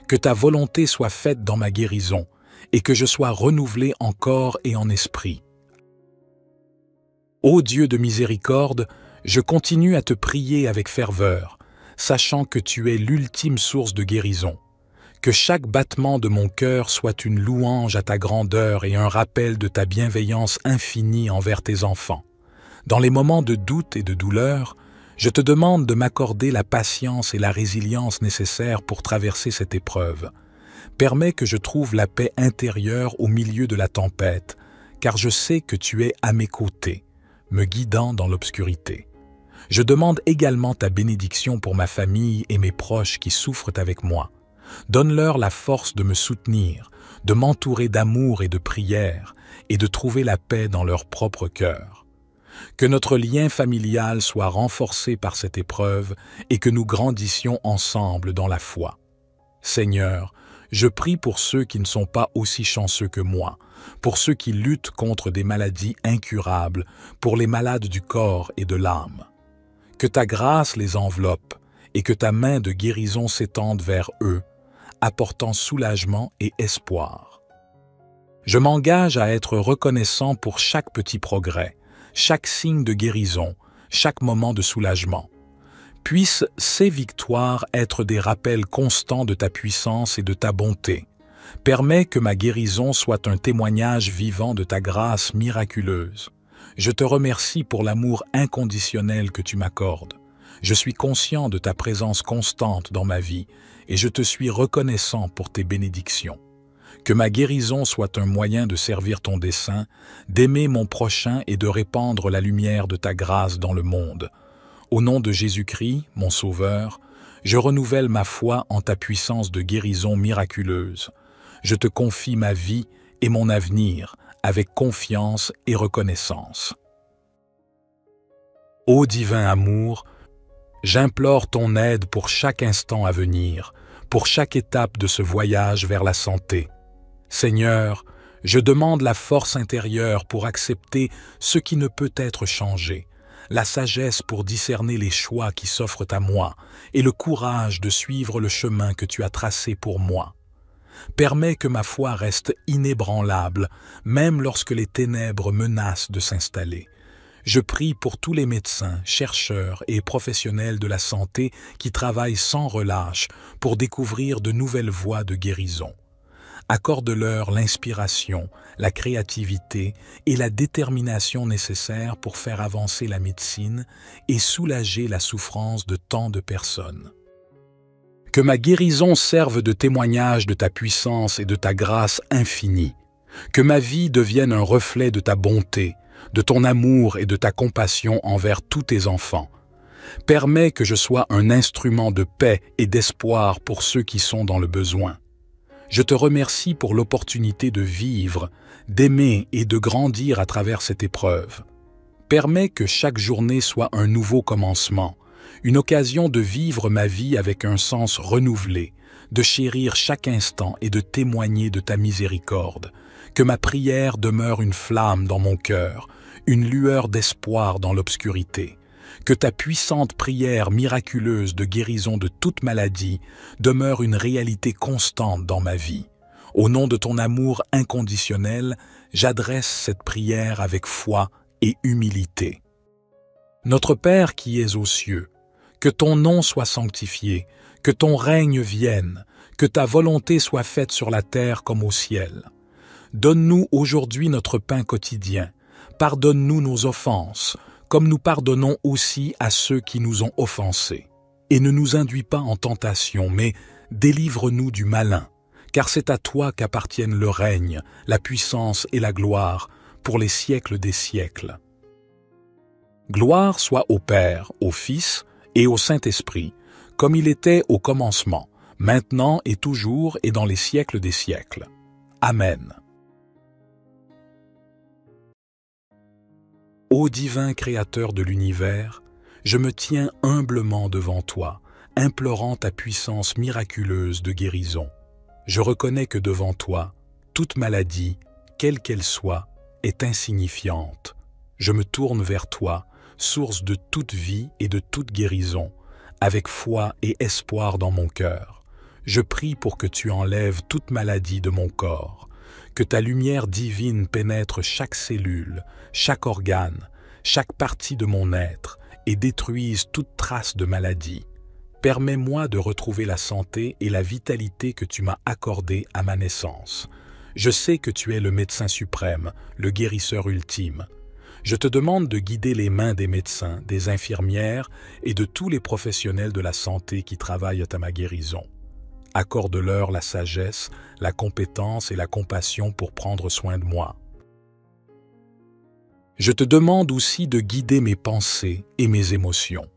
Que ta volonté soit faite dans ma guérison et que je sois renouvelé en corps et en esprit. Ô Dieu de miséricorde, je continue à te prier avec ferveur, sachant que tu es l'ultime source de guérison. Que chaque battement de mon cœur soit une louange à ta grandeur et un rappel de ta bienveillance infinie envers tes enfants. Dans les moments de doute et de douleur, je te demande de m'accorder la patience et la résilience nécessaires pour traverser cette épreuve. Permets que je trouve la paix intérieure au milieu de la tempête, car je sais que tu es à mes côtés, me guidant dans l'obscurité. Je demande également ta bénédiction pour ma famille et mes proches qui souffrent avec moi. Donne-leur la force de me soutenir, de m'entourer d'amour et de prière, et de trouver la paix dans leur propre cœur. Que notre lien familial soit renforcé par cette épreuve et que nous grandissions ensemble dans la foi. Seigneur, je prie pour ceux qui ne sont pas aussi chanceux que moi, pour ceux qui luttent contre des maladies incurables, pour les malades du corps et de l'âme. Que ta grâce les enveloppe et que ta main de guérison s'étende vers eux, apportant soulagement et espoir. Je m'engage à être reconnaissant pour chaque petit progrès, chaque signe de guérison, chaque moment de soulagement. Puissent ces victoires être des rappels constants de ta puissance et de ta bonté. Permets que ma guérison soit un témoignage vivant de ta grâce miraculeuse. Je te remercie pour l'amour inconditionnel que tu m'accordes. Je suis conscient de ta présence constante dans ma vie et je te suis reconnaissant pour tes bénédictions. Que ma guérison soit un moyen de servir ton dessein, d'aimer mon prochain et de répandre la lumière de ta grâce dans le monde. Au nom de Jésus-Christ, mon Sauveur, je renouvelle ma foi en ta puissance de guérison miraculeuse. Je te confie ma vie et mon avenir avec confiance et reconnaissance. Ô divin amour, j'implore ton aide pour chaque instant à venir, pour chaque étape de ce voyage vers la santé. Seigneur, je demande la force intérieure pour accepter ce qui ne peut être changé, la sagesse pour discerner les choix qui s'offrent à moi et le courage de suivre le chemin que tu as tracé pour moi. Permets que ma foi reste inébranlable, même lorsque les ténèbres menacent de s'installer. Je prie pour tous les médecins, chercheurs et professionnels de la santé qui travaillent sans relâche pour découvrir de nouvelles voies de guérison. Accorde-leur l'inspiration, la créativité et la détermination nécessaires pour faire avancer la médecine et soulager la souffrance de tant de personnes. Que ma guérison serve de témoignage de ta puissance et de ta grâce infinie. Que ma vie devienne un reflet de ta bonté, de ton amour et de ta compassion envers tous tes enfants. Permets que je sois un instrument de paix et d'espoir pour ceux qui sont dans le besoin. Je te remercie pour l'opportunité de vivre, d'aimer et de grandir à travers cette épreuve. Permets que chaque journée soit un nouveau commencement, une occasion de vivre ma vie avec un sens renouvelé, de chérir chaque instant et de témoigner de ta miséricorde. Que ma prière demeure une flamme dans mon cœur, une lueur d'espoir dans l'obscurité. Que ta puissante prière miraculeuse de guérison de toute maladie demeure une réalité constante dans ma vie. Au nom de ton amour inconditionnel, j'adresse cette prière avec foi et humilité. Notre Père qui es aux cieux, que ton nom soit sanctifié, que ton règne vienne, que ta volonté soit faite sur la terre comme au ciel. Donne-nous aujourd'hui notre pain quotidien. Pardonne-nous nos offenses, comme nous pardonnons aussi à ceux qui nous ont offensés. Et ne nous induis pas en tentation, mais délivre-nous du malin, car c'est à toi qu'appartiennent le règne, la puissance et la gloire, pour les siècles des siècles. Gloire soit au Père, au Fils et au Saint-Esprit, comme il était au commencement, maintenant et toujours et dans les siècles des siècles. Amen. Ô divin Créateur de l'univers, je me tiens humblement devant toi, implorant ta puissance miraculeuse de guérison. Je reconnais que devant toi, toute maladie, quelle qu'elle soit, est insignifiante. Je me tourne vers toi, source de toute vie et de toute guérison, avec foi et espoir dans mon cœur. Je prie pour que tu enlèves toute maladie de mon corps, que ta lumière divine pénètre chaque cellule, chaque organe, chaque partie de mon être et détruise toute trace de maladie. Permets-moi de retrouver la santé et la vitalité que tu m'as accordées à ma naissance. Je sais que tu es le médecin suprême, le guérisseur ultime. Je te demande de guider les mains des médecins, des infirmières et de tous les professionnels de la santé qui travaillent à ma guérison. Accorde-leur la sagesse, la compétence et la compassion pour prendre soin de moi. Je te demande aussi de guider mes pensées et mes émotions.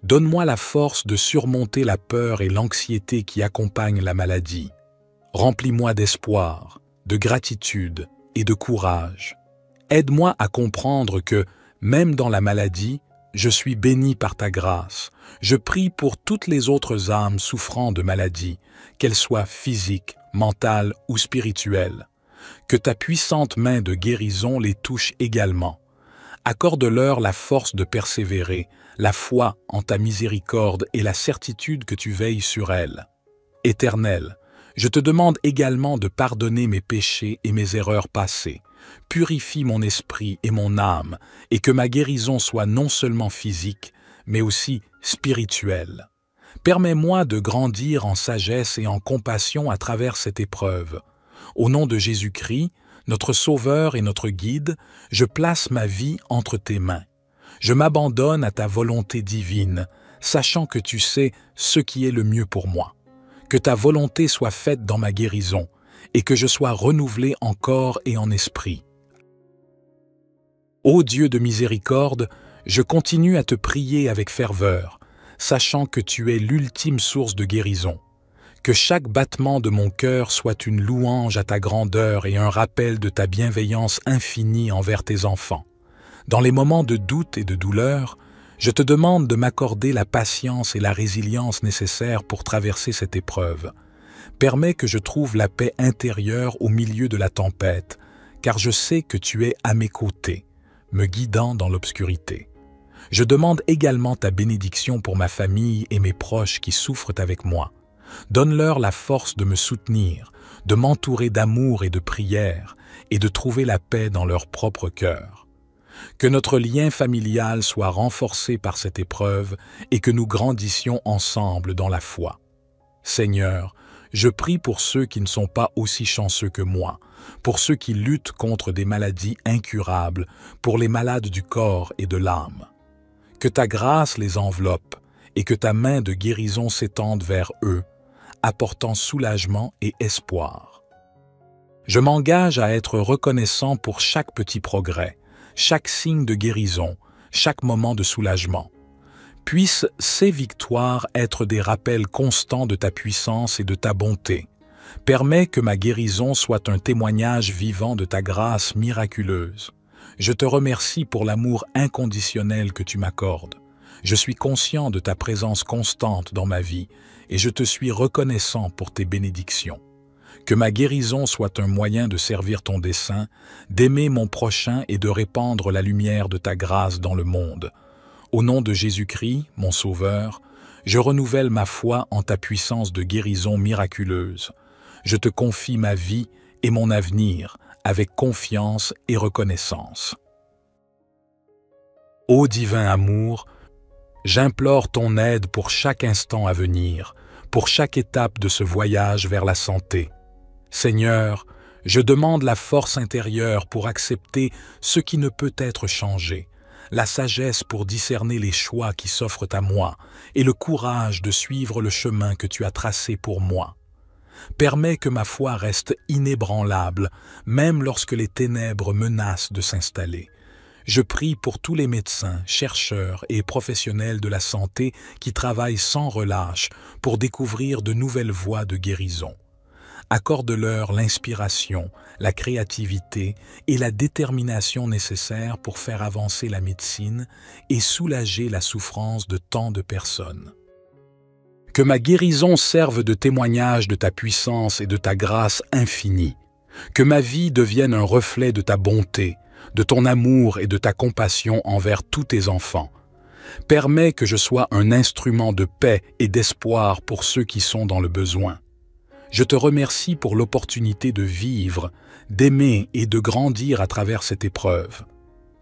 Donne-moi la force de surmonter la peur et l'anxiété qui accompagnent la maladie. Remplis-moi d'espoir, de gratitude et de courage. Aide-moi à comprendre que, même dans la maladie, je suis béni par ta grâce. Je prie pour toutes les autres âmes souffrant de maladie, qu'elles soient physiques, mentales ou spirituelles. Que ta puissante main de guérison les touche également. Accorde-leur la force de persévérer, la foi en ta miséricorde et la certitude que tu veilles sur elles. Éternel, je te demande également de pardonner mes péchés et mes erreurs passées. Purifie mon esprit et mon âme, et que ma guérison soit non seulement physique, mais aussi spirituelle. Permets-moi de grandir en sagesse et en compassion à travers cette épreuve. Au nom de Jésus-Christ, notre Sauveur et notre Guide, je place ma vie entre tes mains. Je m'abandonne à ta volonté divine, sachant que tu sais ce qui est le mieux pour moi. Que ta volonté soit faite dans ma guérison, et que je sois renouvelé en corps et en esprit. Ô Dieu de miséricorde, je continue à te prier avec ferveur, sachant que tu es l'ultime source de guérison. Que chaque battement de mon cœur soit une louange à ta grandeur et un rappel de ta bienveillance infinie envers tes enfants. Dans les moments de doute et de douleur, je te demande de m'accorder la patience et la résilience nécessaires pour traverser cette épreuve. Permets que je trouve la paix intérieure au milieu de la tempête, car je sais que tu es à mes côtés, me guidant dans l'obscurité. Je demande également ta bénédiction pour ma famille et mes proches qui souffrent avec moi. Donne-leur la force de me soutenir, de m'entourer d'amour et de prière, et de trouver la paix dans leur propre cœur. Que notre lien familial soit renforcé par cette épreuve et que nous grandissions ensemble dans la foi. Seigneur, je prie pour ceux qui ne sont pas aussi chanceux que moi, pour ceux qui luttent contre des maladies incurables, pour les malades du corps et de l'âme. Que ta grâce les enveloppe et que ta main de guérison s'étende vers eux, apportant soulagement et espoir. Je m'engage à être reconnaissant pour chaque petit progrès, chaque signe de guérison, chaque moment de soulagement. Puissent ces victoires être des rappels constants de ta puissance et de ta bonté. Permets que ma guérison soit un témoignage vivant de ta grâce miraculeuse. Je te remercie pour l'amour inconditionnel que tu m'accordes. Je suis conscient de ta présence constante dans ma vie et je te suis reconnaissant pour tes bénédictions. Que ma guérison soit un moyen de servir ton dessein, d'aimer mon prochain et de répandre la lumière de ta grâce dans le monde. Au nom de Jésus-Christ, mon Sauveur, je renouvelle ma foi en ta puissance de guérison miraculeuse. Je te confie ma vie et mon avenir avec confiance et reconnaissance. Ô divin amour, j'implore ton aide pour chaque instant à venir, pour chaque étape de ce voyage vers la santé. Seigneur, je demande la force intérieure pour accepter ce qui ne peut être changé, la sagesse pour discerner les choix qui s'offrent à moi et le courage de suivre le chemin que tu as tracé pour moi. Permets que ma foi reste inébranlable, même lorsque les ténèbres menacent de s'installer. Je prie pour tous les médecins, chercheurs et professionnels de la santé qui travaillent sans relâche pour découvrir de nouvelles voies de guérison. Accorde-leur l'inspiration, la créativité et la détermination nécessaires pour faire avancer la médecine et soulager la souffrance de tant de personnes. Que ma guérison serve de témoignage de ta puissance et de ta grâce infinie. Que ma vie devienne un reflet de ta bonté, de ton amour et de ta compassion envers tous tes enfants. Permets que je sois un instrument de paix et d'espoir pour ceux qui sont dans le besoin. Je te remercie pour l'opportunité de vivre, d'aimer et de grandir à travers cette épreuve.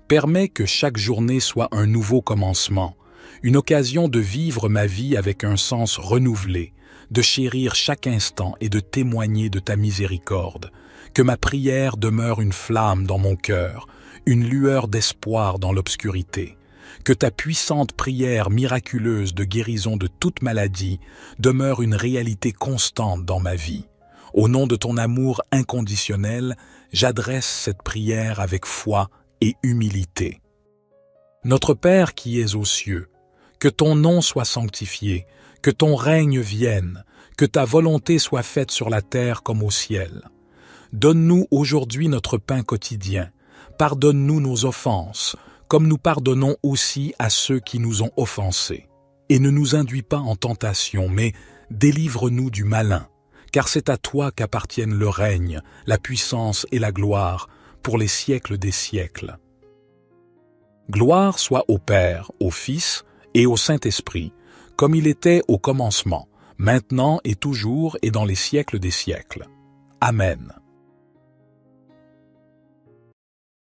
Permets que chaque journée soit un nouveau commencement, une occasion de vivre ma vie avec un sens renouvelé, de chérir chaque instant et de témoigner de ta miséricorde. Que ma prière demeure une flamme dans mon cœur, une lueur d'espoir dans l'obscurité. Que ta puissante prière miraculeuse de guérison de toute maladie demeure une réalité constante dans ma vie. Au nom de ton amour inconditionnel, j'adresse cette prière avec foi et humilité. Notre Père qui es aux cieux, que ton nom soit sanctifié, que ton règne vienne, que ta volonté soit faite sur la terre comme au ciel. Donne-nous aujourd'hui notre pain quotidien. Pardonne-nous nos offenses, comme nous pardonnons aussi à ceux qui nous ont offensés. Et ne nous induis pas en tentation, mais délivre-nous du malin, car c'est à toi qu'appartiennent le règne, la puissance et la gloire, pour les siècles des siècles. Gloire soit au Père, au Fils et au Saint-Esprit, comme il était au commencement, maintenant et toujours et dans les siècles des siècles. Amen.